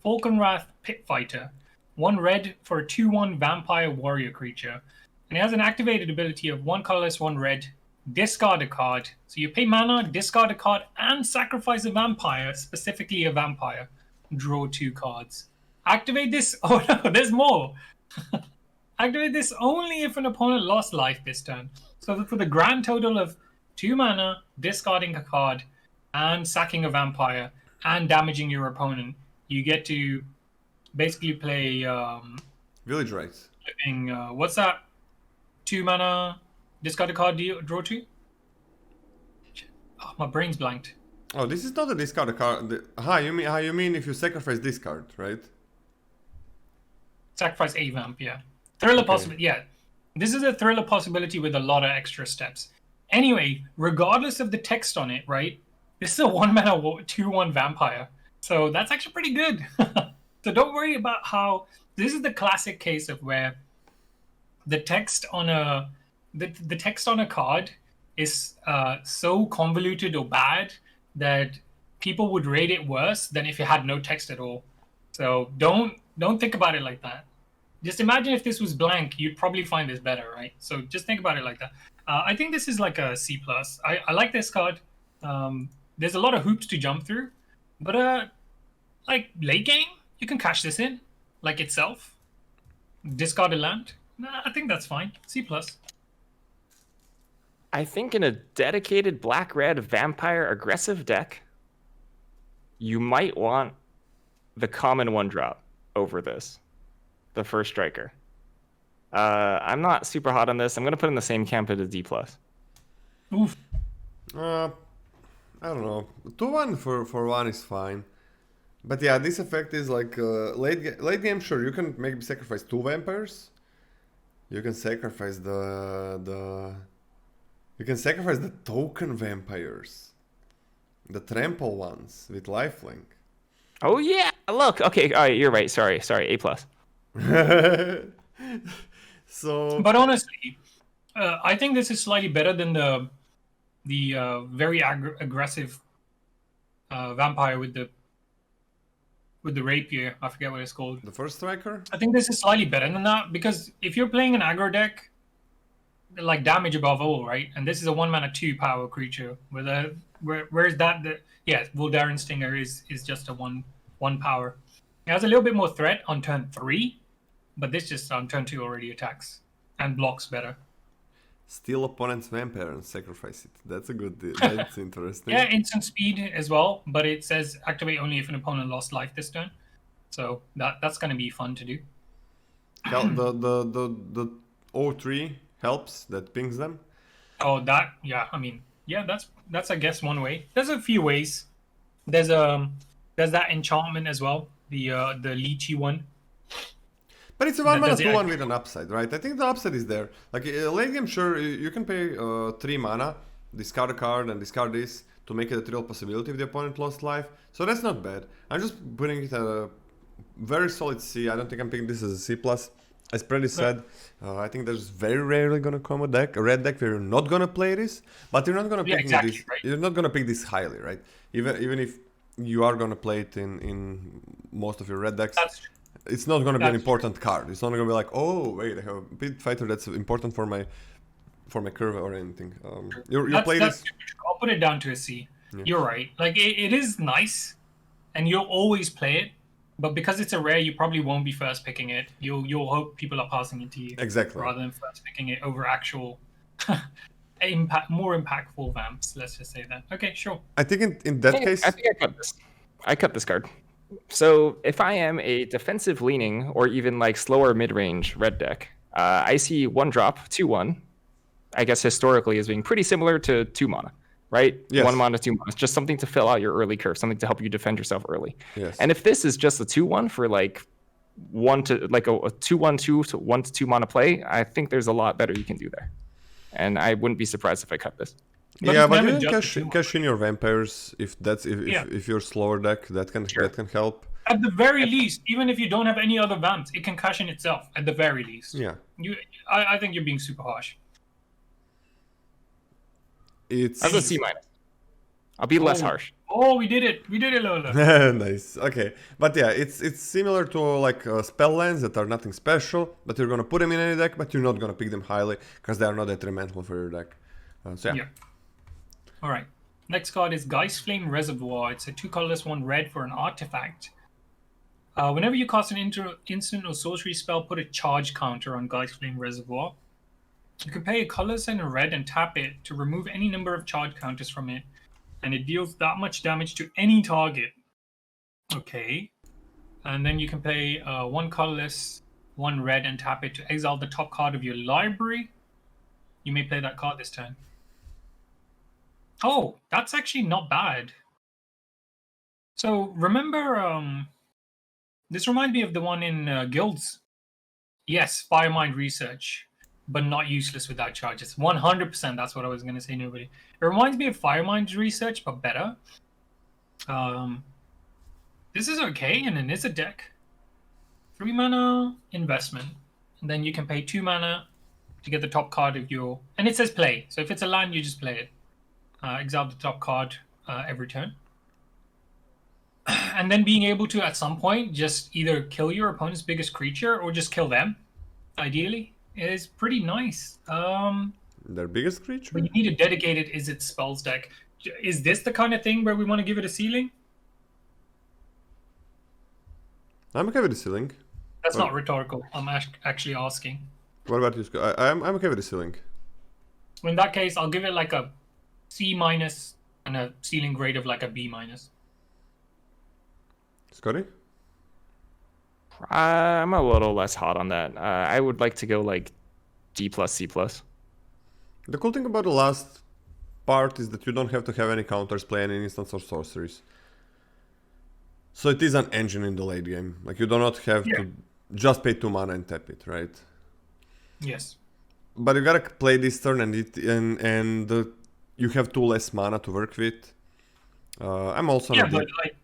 Falconwrath Pit Fighter. 1 red for a 2/1 vampire warrior creature. And it has an activated ability of 1 colorless, 1 red. Discard a card. So you pay mana, discard a card, and sacrifice a vampire, specifically a vampire. Draw 2 cards. Activate this. Oh no, there's more. Activate this only if an opponent lost life this turn. So for the grand total of 2 mana, discarding a card, and sacking a vampire, and damaging your opponent, you get to basically play Village rights. what's that? 2 mana, discard a card, draw 2? Oh, my brain's blanked. Oh, this is not a discard card. You mean if you sacrifice this card, right? Sacrifice a vamp, yeah. Thriller Okay. possibility, yeah. This is a thriller possibility with a lot of extra steps. Anyway, regardless of the text on it, right? This is a 1 mana 2/1 vampire. So that's actually pretty good. So don't worry about how this is the classic case of where the text on the text on a card is so convoluted or bad that people would rate it worse than if it had no text at all. So don't think about it like that. Just imagine if this was blank, you'd probably find this better, right? So just think about it like that. I think this is like a C+. I like this card. There's a lot of hoops to jump through, but like late game, you can cash this in, like itself. Discard a land. Nah, I think that's fine. C+. I think in a dedicated black-red vampire aggressive deck, you might want the common 1-drop over this, the first striker. I'm not super hot on this. I'm going to put in the same camp as a D+. Oof. I don't know. 2/1 for 1 is fine. But yeah, this effect is like late game. Sure, you can maybe sacrifice 2 vampires. You can sacrifice you can sacrifice the token vampires, the trample ones with lifelink. Oh yeah, look. Okay, all right, you're right. Sorry, A+. So, But honestly, I think this is slightly better than the very aggressive vampire with the rapier. I forget what it's called. the first striker. I think this is slightly better than that because if you're playing an aggro deck, like damage above all, right? And this is a 1 mana 2 power creature. Where's that? Voldaren Stinger is just a 1 power. It has a little bit more threat on turn 3, but this just on turn 2 already attacks and blocks better. Steal opponent's vampire and sacrifice it. That's a good deal. That's interesting. Yeah, instant speed as well, but it says activate only if an opponent lost life this turn. So that's going to be fun to do. The 0-3 helps, that pings them. Oh, that's I guess one way. There's a few ways. There's that enchantment as well, the lychee one. But it's a 1 mana does it 2/1 with an upside, right? I think the upside is there. Like late game, sure, you can pay 3 mana, discard a card and discard this to make it a real possibility if the opponent lost life. So that's not bad. I'm just putting it at a very solid C. I don't think I'm picking this as a C+. As Freddy said, I think there's very rarely gonna come a red deck where you're not gonna play this, but you're not gonna pick exactly, this. right? You're not gonna pick this highly, right? Even if you are gonna play it in most of your red decks, it's not gonna be an important card. It's not gonna be like, oh wait, I have a pit fighter that's important for my curve or anything. You play this. I'll put it down to a C. Yeah. You're right. Like it is nice, and you'll always play it. But because it's a rare, you probably won't be first picking it. You'll hope people are passing it to you. Exactly. Rather than first picking it over actual more impactful vamps. Let's just say that. Okay, sure. I think in that case, I think I cut this. I cut this card. So if I am a defensive leaning or even like slower mid-range red deck, I see 1-drop 2/1. I guess historically as being pretty similar to 2 mana. Right? Yes. 1 mana, 2 mana. It's just something to fill out your early curve, something to help you defend yourself early. Yes. And if this is just a 2/1 for like a 2/1/2 to 1 to 2 mana play, I think there's a lot better you can do there. And I wouldn't be surprised if I cut this. But but you can cash in your vampires if you're slower deck, that can help. At the very least, even if you don't have any other vamps, it can cash in itself. At the very least. Yeah. I think you're being super harsh. It's That's a C minus. I'll be less harsh. Oh, we did it. We did it, Lola. nice. Okay, but yeah, it's similar to like spell lands that are nothing special, but you're gonna put them in any deck, but you're not gonna pick them highly because they are not detrimental for your deck. So yeah. All right. Next card is Geist Flame Reservoir. It's a 2 colorless 1 red for an artifact. Whenever you cast an instant or sorcery spell, put a charge counter on Geist Flame Reservoir. You can pay a colorless and a red and tap it to remove any number of charge counters from it, and it deals that much damage to any target. Okay. And then you can pay 1 colorless, 1 red, and tap it to exile the top card of your library. You may play that card this turn. Oh, that's actually not bad. So remember, this reminds me of the one in Guilds. Yes, Firemind Research, but not useless without charges. 100%, that's what I was going to say, nobody. It reminds me of Firemind Research, but better. This is okay, and it is a deck. 3 mana investment, and then you can pay 2 mana to get the top card of your... And it says play, so if it's a land, you just play it. Exile the top card every turn. And then being able to, at some point, just either kill your opponent's biggest creature or just kill them, ideally, is pretty nice. Their biggest creature? But you need a dedicated Is It Spells deck. Is this the kind of thing where we want to give it a ceiling? I'm okay with the ceiling. That's not rhetorical. I'm actually asking. What about you, Scott? I'm okay with the ceiling. In that case, I'll give it like a C minus and a ceiling grade of like a B minus. Scotty? I'm a little less hot on that. I would like to go like D plus, C plus. The cool thing about the last part is that you don't have to have any counters play any instants or sorceries. So it is an engine in the late game. Like you do not have to just pay 2 mana and tap it, right? Yes. But you gotta play this turn and you have 2 less mana to work with. I'm also but like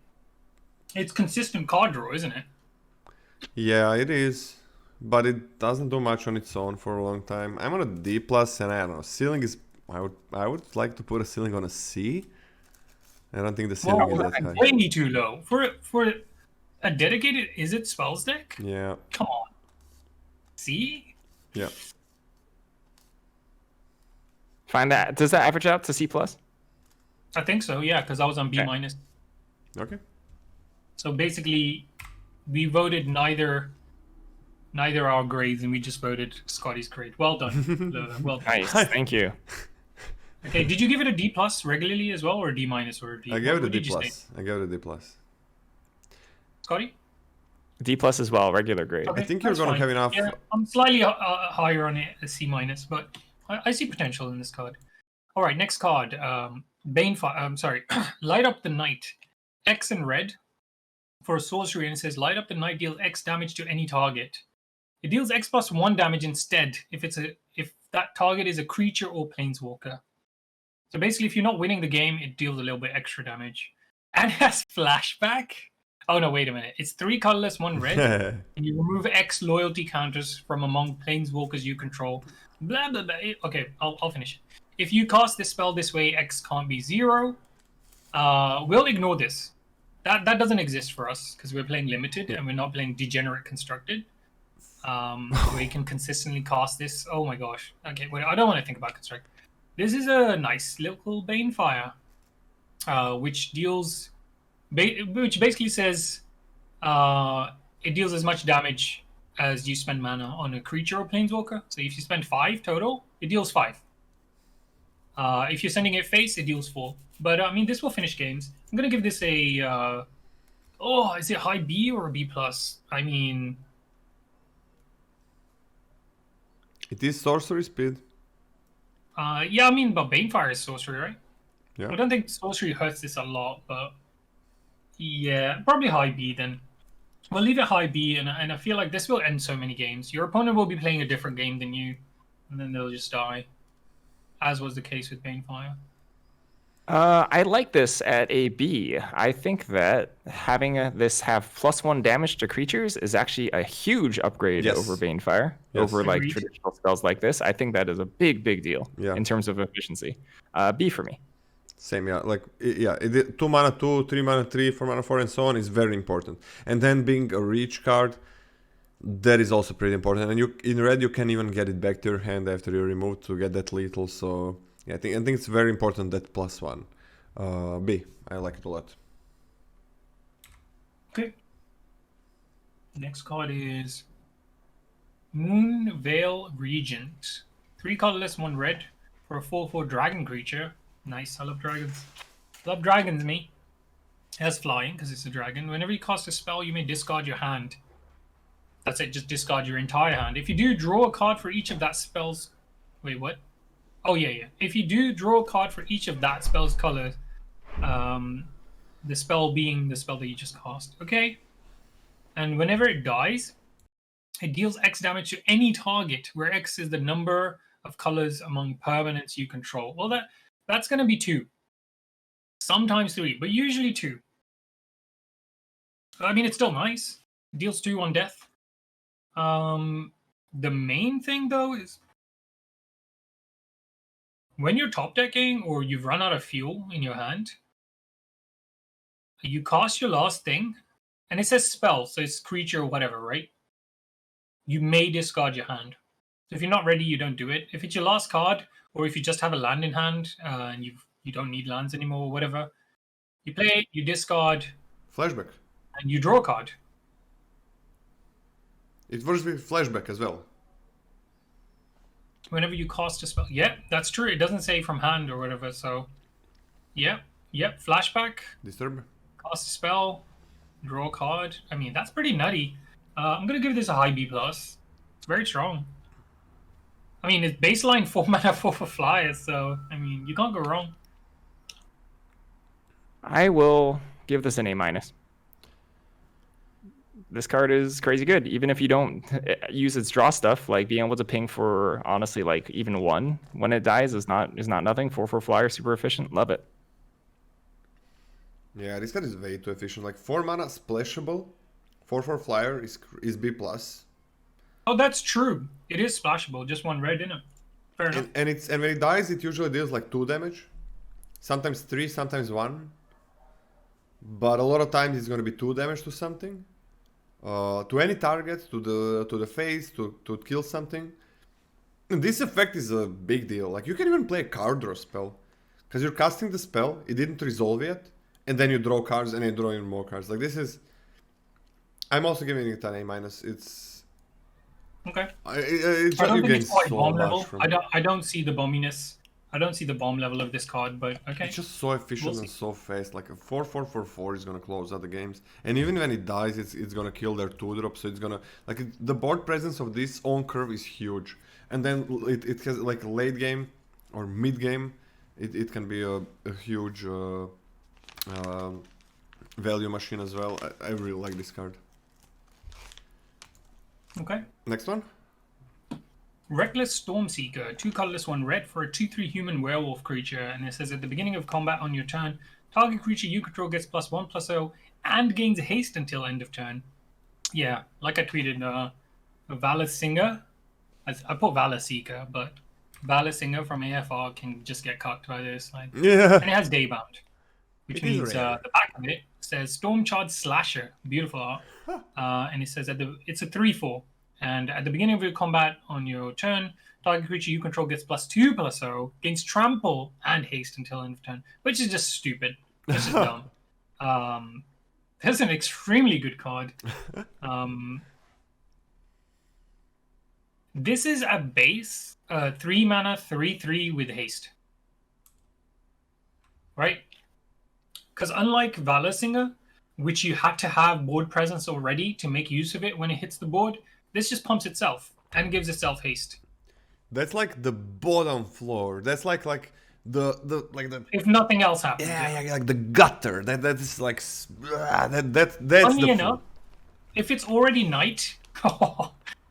it's consistent card draw, isn't it? Yeah, it is, but it doesn't do much on its own for a long time. I'm on a D plus, and I don't know. Ceiling is. I would like to put a ceiling on a C. I don't think the ceiling is that high. Way too low for a dedicated Is It Spells deck. Yeah. Come on. C. Yeah. Find that. Does that average out to C plus? I think so. Yeah, because I was on B minus. Okay. So basically, we voted neither our grades, and we just voted Scotty's grade. Well done. Well done. Nice. Thank you. Okay, did you give it a D plus regularly as well, or a D minus, or a D? I gave it a D plus. I gave it a D plus. Scotty? D plus as well, regular grade. Okay, I think you're gonna have enough. Yeah, I'm slightly higher on it, a C minus, but I see potential in this card. All right, next card. Light Up the Night. X and red for a sorcery, and it says light up the night, deals X damage to any target. It deals X plus 1 damage instead if that target is a creature or planeswalker. So basically, if you're not winning the game, it deals a little bit extra damage. And it has flashback. Oh no, wait a minute. It's 3 colorless, 1 red, and you remove X loyalty counters from among planeswalkers you control. Blah blah blah. Okay, I'll finish it. If you cast this spell this way, X can't be 0. We'll ignore this. That doesn't exist for us because we're playing limited and we're not playing degenerate constructed. Where you can consistently cast this. Oh my gosh. Okay, wait, I don't want to think about construct. This is a nice little Banefire, which basically says it deals as much damage as you spend mana on a creature or planeswalker. So if you spend 5 total, it deals 5. If you're sending it face, it deals 4. But I mean, this will finish games. I'm gonna give this a. Is it high B or a B plus? I mean, it is sorcery speed. Yeah, I mean, but Banefire is sorcery, right? Yeah. I don't think sorcery hurts this a lot, but yeah, probably high B then. We'll leave it high B, and I feel like this will end so many games. Your opponent will be playing a different game than you, and then they'll just die, as was the case with Banefire. I like this at a B. I think that having this have +1 damage to creatures is actually a huge upgrade Yes. over Banefire, Yes. over like Agreed. traditional spells like this. I think that is a big deal Yeah. in terms of efficiency. B for me. Same, yeah. Like, yeah, 2 mana 2, 3 mana 3, 4 mana 4, and so on is very important. And then being a reach card, that is also pretty important. And you in red, you can even get it back to your hand after you remove to get that lethal. So yeah, I think it's very important that +1. B, I like it a lot. Okay. Next card is Moonveil Regent. 3 colorless, 1 red for a 4/4 dragon creature. Nice, I love dragons. Love dragons, me. It has flying because it's a dragon. Whenever you cast a spell, you may discard your hand. That's it, just discard your entire hand. If you do, draw a card for each of that spell's... Wait, what? Oh, yeah. If you do draw a card for each of that spell's colors, the spell being the spell that you just cast. Okay? And whenever it dies, it deals X damage to any target, where X is the number of colors among permanents you control. Well, that's going to be 2. Sometimes 3, but usually 2. I mean, it's still nice. It deals 2 on death. The main thing, though, is when you're top decking or you've run out of fuel in your hand, you cast your last thing, and it says spell, so it's creature or whatever, right? You may discard your hand. So if you're not ready, you don't do it. If it's your last card, or if you just have a land in hand and you don't need lands anymore or whatever, you play it, you discard, Flashback. and you draw a card. It works with flashback as well. Whenever you cast a spell. Yeah, that's true. It doesn't say from hand or whatever, so... Yep, flashback, Disturb. cast a spell, draw a card. I mean, that's pretty nutty. I'm going to give this a high B+. It's very strong. I mean, it's baseline 4 mana 4 for flyers, so, I mean, you can't go wrong. I will give this an A-. This card is crazy good. Even if you don't use its draw stuff, like being able to ping for honestly like even 1 when it dies is not nothing. 4/4 flyer, super efficient. Love it. Yeah, this card is way too efficient. Like 4 mana splashable, 4/4 flyer is B+. Oh, that's true. It is splashable. Just 1 red in it. Fair enough. And when it dies, it usually deals like 2 damage, sometimes 3, sometimes 1. But a lot of times it's going to be 2 damage to something, to any target, to the face, to kill something. And this effect is a big deal. Like you can even play a card draw spell, because you're casting the spell, it didn't resolve yet, and then you draw cards and you draw even more cards. Like this is. I'm also giving it an A-. It's. Okay. It's I don't you think gain it's quite so bomb much level. from I don't see the bomminess. I don't see the bomb level of this card, but okay. It's just so efficient We'll and see. so fast. Like a 4/4/4/4 is gonna close out the games, and even when it dies, it's gonna kill their 2-drop. So it's gonna like the board presence of this on curve is huge, and then it has like late game or mid game, it can be a huge value machine as well. I really like this card. Okay. Next one. Reckless Stormseeker, 2 colorless, 1 red for a 2/3 human werewolf creature, and it says at the beginning of combat on your turn, target creature you control gets +1/+0 and gains haste until end of turn. Yeah, like I tweeted, Valor Singer. I put Valor Seeker, but Valor Singer from AFR can just get cucked by this. Like, Yeah. and it has Daybound, which It is means rare. the back of it says Stormcharge Slasher, beautiful art, and it says it's a 3/4. And at the beginning of your combat on your turn, target creature you control gets +2/+0, gains trample and haste until end of turn, which is just stupid. It's just dumb. That's an extremely good card. This is a base 3 mana 3/3 with haste, right? Because unlike Valor Singer, which you had to have board presence already to make use of it when it hits the board, this just pumps itself and gives itself haste. That's like the bottom floor. That's like the If nothing else happens. yeah, like the gutter. That is like that's Funny the enough, if it's already night,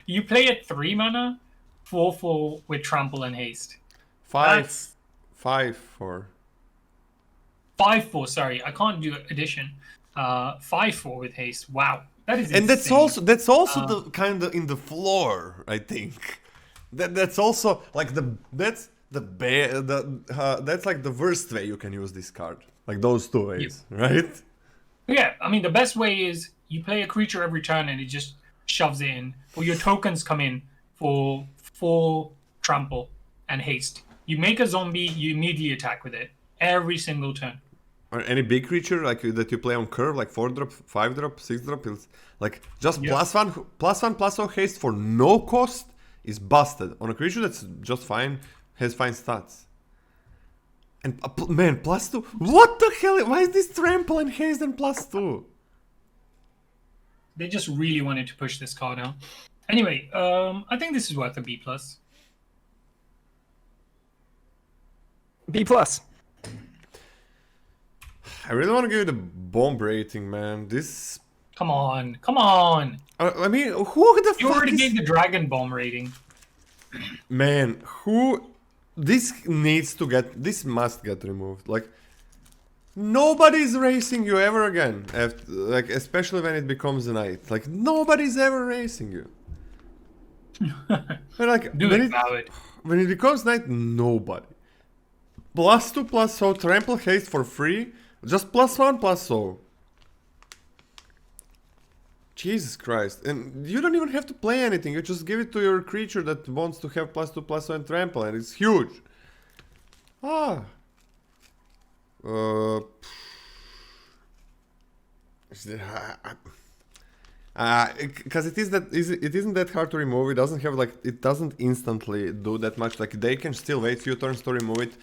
you play at 3 mana, 4/4 with trample and haste. 5 That's 5 for 5/4. Sorry, I can't do addition. 5/4 with haste. Wow, that is. And insane. that's also the kind of in the floor, I think. That's also like that's like the worst way you can use this card. Like those two ways, right? Yeah, I mean the best way is you play a creature every turn and it just shoves it in, or your tokens come in for 4 trample and haste. You make a zombie, you immediately attack with it every single turn. Or any big creature like that you play on curve, like 4-drop, 5-drop, 6-drop, it's like just +1/+1/+1 haste for no cost is busted on a creature that's just fine, has fine stats. And man, +2. What the hell? Why is this trample and haste and +2? They just really wanted to push this card out. Anyway, I think this is worth a B+. B+. I really want to give it a bomb rating, man. This. Come on, come on! I mean, who the You fuck already is... gave the Dragon Bomb rating. Man, who... This needs to get... This must get removed. Like, nobody's racing you ever again. After, like, especially when it becomes a night. Like, nobody's ever racing you. And like, Do it, Valid. when it becomes night, nobody. +2/+0, trample haste for free. Just +1/+0. Jesus Christ. And you don't even have to play anything. You just give it to your creature that wants to have +2/+0 and trample, and it's huge. Because it isn't that hard to remove. It doesn't have like, it doesn't instantly do that much. Like they can still wait few turns to remove it.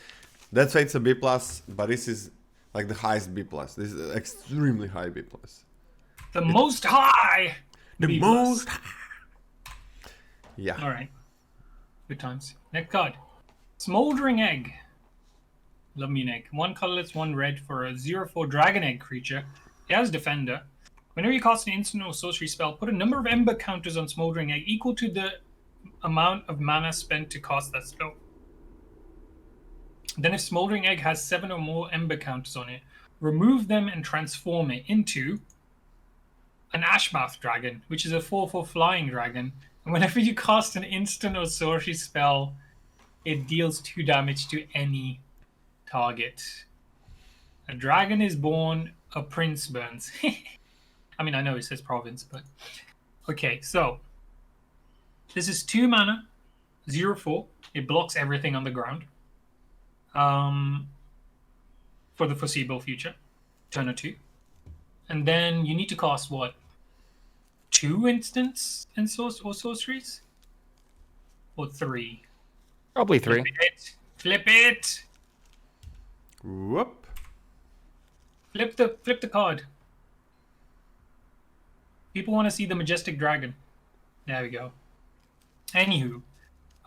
That's why it's a B+, but this is like the highest B+. This is extremely high B+. The most high! The B+. most. Yeah. Alright. Good times. Next card. Smoldering Egg. Love me an egg. 1 colorless, 1 red for a 0/4 dragon egg creature. It has defender. Whenever you cast an instant or sorcery spell, put a number of ember counters on Smoldering Egg equal to the amount of mana spent to cast that spell. Then if Smoldering Egg has 7 or more ember counters on it, remove them and transform it into an Ashmouth Dragon, which is a 4/4 flying dragon. And whenever you cast an instant or sorcery spell, it deals 2 damage to any target. A dragon is born, a prince burns. I mean, I know it says province, but... Okay, so... This is 2 mana, 0/4. It blocks everything on the ground. For the foreseeable future. Turn or 2. And then you need to cast what? 2 instants and or sorceries? Or 3? Probably 3. Flip it! Flip it! Whoop. Flip the card. People want to see the majestic dragon. There we go. Anywho,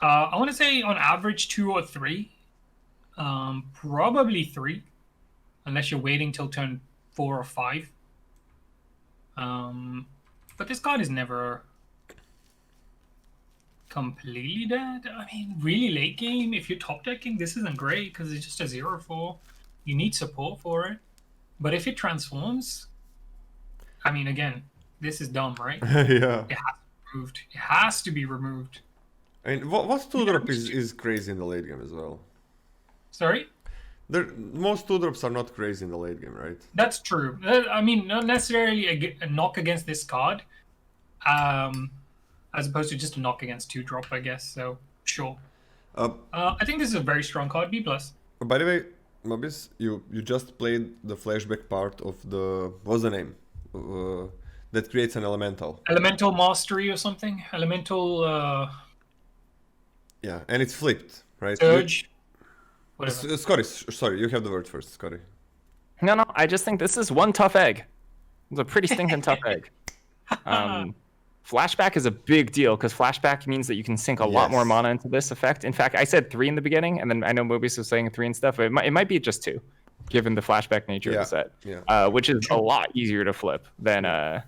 I want to say on average 2 or 3. Probably 3, unless you're waiting till turn 4 or 5. But this card is never completely dead. I mean, really late game, if you're top decking, this isn't great because it's just a 0/4. You need support for it. But if it transforms, I mean, again, this is dumb, right? Yeah. It has to be removed. It has to be removed. I mean, what's 2-drop is crazy in the late game as well. Sorry? Most 2-drops are not crazy in the late game, right? That's true. I mean, not necessarily a knock against this card, as opposed to just a knock against 2-drop, I guess. So, sure. I think this is a very strong card, B+. By the way, Mobieus, you just played the flashback part of the... What's the name? That creates an elemental. Elemental Mastery or something? Elemental... Yeah, and it's flipped, right? Surge? Whatever. Scotty, sorry, you have the word first, Scotty. No, I just think this is one tough egg. It's a pretty stinking tough egg. Flashback is a big deal because flashback means that you can sink a lot more mana into this effect. In fact, I said 3 in the beginning, and then I know Mobieus was saying 3 and stuff. But it might be just 2, given the flashback nature of the set, which is a lot easier to flip than I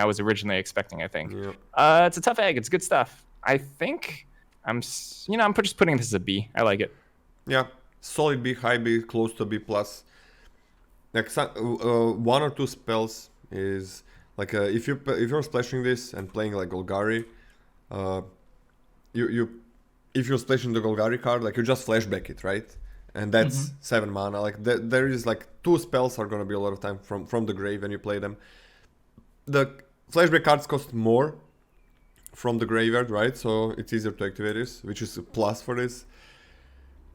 was originally expecting. I think it's a tough egg. It's good stuff. I think I'm just putting this as a B. I like it. Yeah, solid B, high B, close to B+. like one or two spells is like if you're splashing this and playing like Golgari, if you're splashing the Golgari card, like you just flashback it, right? And that's 7 mana. Like there is like 2 spells are gonna be a lot of time from the grave when you play them. The flashback cards cost more from the graveyard, right? So it's easier to activate this, which is a plus for this.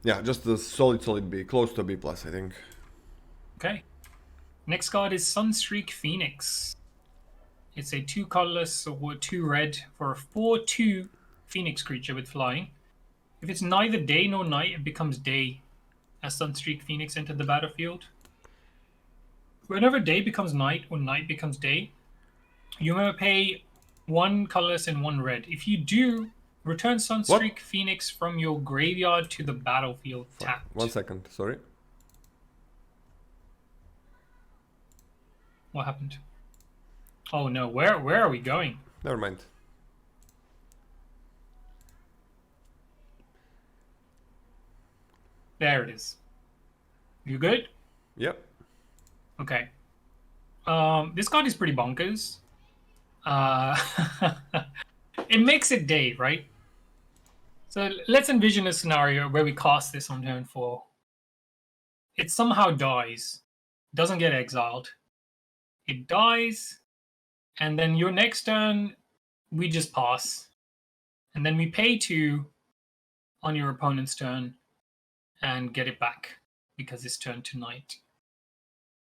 Yeah, just a solid B, close to a B plus, I think. Okay. Next card is Sunstreak Phoenix. It's a 2 colorless or 2 red for a 4/2 Phoenix creature with flying. If it's neither day nor night, it becomes day as Sunstreak Phoenix entered the battlefield. Whenever day becomes night or night becomes day, you may pay 1 colorless and 1 red. If you do, return Sunstreak Phoenix from your graveyard to the battlefield tapped. 1 second, sorry. What happened? Oh no, where are we going? Never mind. There it is. You good? Yep. Okay. This card is pretty bonkers. It makes it day, right? So let's envision a scenario where we cast this on turn 4. It somehow dies, doesn't get exiled. It dies, and then your next turn, we just pass. And then we pay 2 on your opponent's turn and get it back because it's turned to night.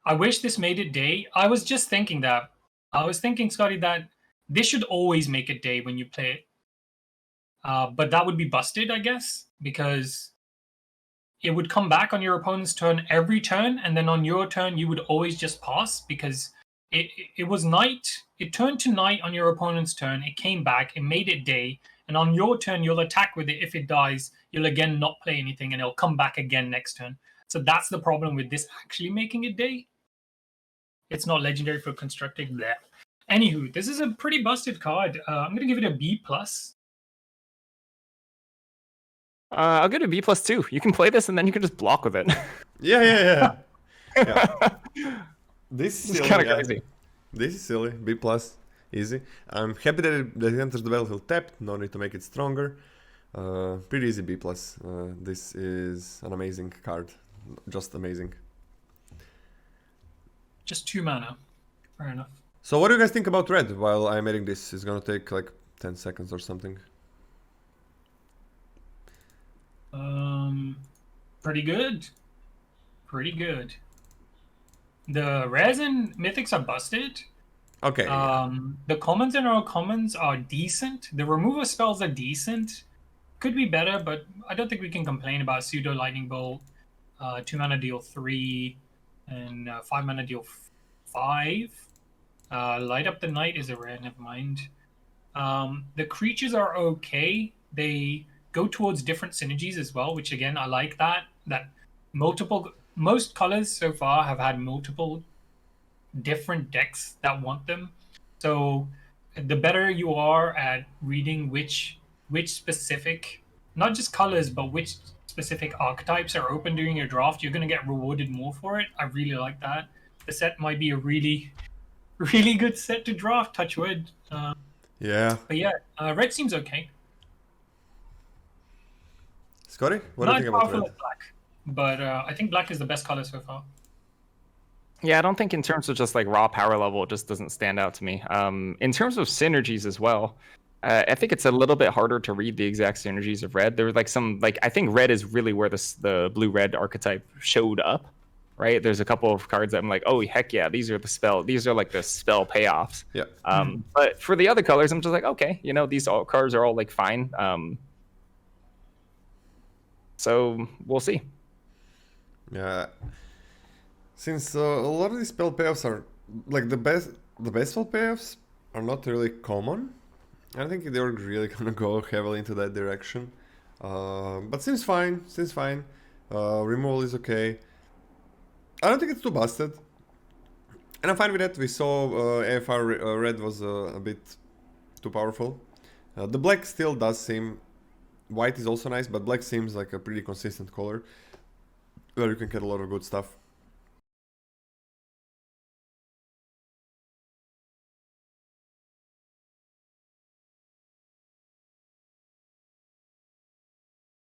I wish this made it day. I was just thinking that. I was thinking, Scotty, that this should always make it day when you play it. But that would be busted, I guess, because it would come back on your opponent's turn every turn, and then on your turn, you would always just pass because it was night. It turned to night on your opponent's turn. It came back. It made it day. And on your turn, you'll attack with it. If it dies, you'll again not play anything, and it'll come back again next turn. So that's the problem with this actually making it day. It's not legendary for constructing that. Anywho, this is a pretty busted card. I'm going to give it a B+. I'll give it a B+ too. You can play this and then you can just block with it. Yeah. This is It's silly, kind of yeah. crazy. This is silly. B+, easy. I'm happy that it enters the battlefield tapped. No need to make it stronger. Pretty easy B+. This is an amazing card. Just amazing. Just 2 mana. Fair enough. So what do you guys think about red while I'm editing this? It's gonna take like 10 seconds or something. Pretty good. Pretty good. The rares and mythics are busted. Okay. The commons and our commons are decent. The removal spells are decent. Could be better, but I don't think we can complain about Pseudo Lightning Bolt. 2 mana deal 3, and 5 mana deal 5. Light Up the Night is a rare, never mind. The creatures are okay. They go towards different synergies as well, which again, I like that. Most colors so far have had multiple different decks that want them. So the better you are at reading which specific, not just colors, but which specific archetypes are open during your draft, you're going to get rewarded more for it. I really like that. The set might be a really, really good set to draft, touch wood. Yeah. But yeah, red seems okay. Scotty, what do you Not think about powerful red? as black, but I think black is the best color so far. Yeah, I don't think in terms of just like raw power level, it just doesn't stand out to me. In terms of synergies as well, I think it's a little bit harder to read the exact synergies of red. There were like some, like I think red is really where the blue-red archetype showed up, right? There's a couple of cards that I'm like, oh heck yeah, these are like the spell payoffs. Yeah. But for the other colors, I'm just like, okay, these cards are all like fine. So we'll see. Yeah. Since a lot of these spell payoffs are like the best spell payoffs are not really common. I don't think they're really gonna go heavily into that direction. But seems fine. Removal is okay. I don't think it's too busted. And I'm fine with that. We saw AFR red was a bit too powerful. The black still does seem... White is also nice, but black seems like a pretty consistent color where you can get a lot of good stuff.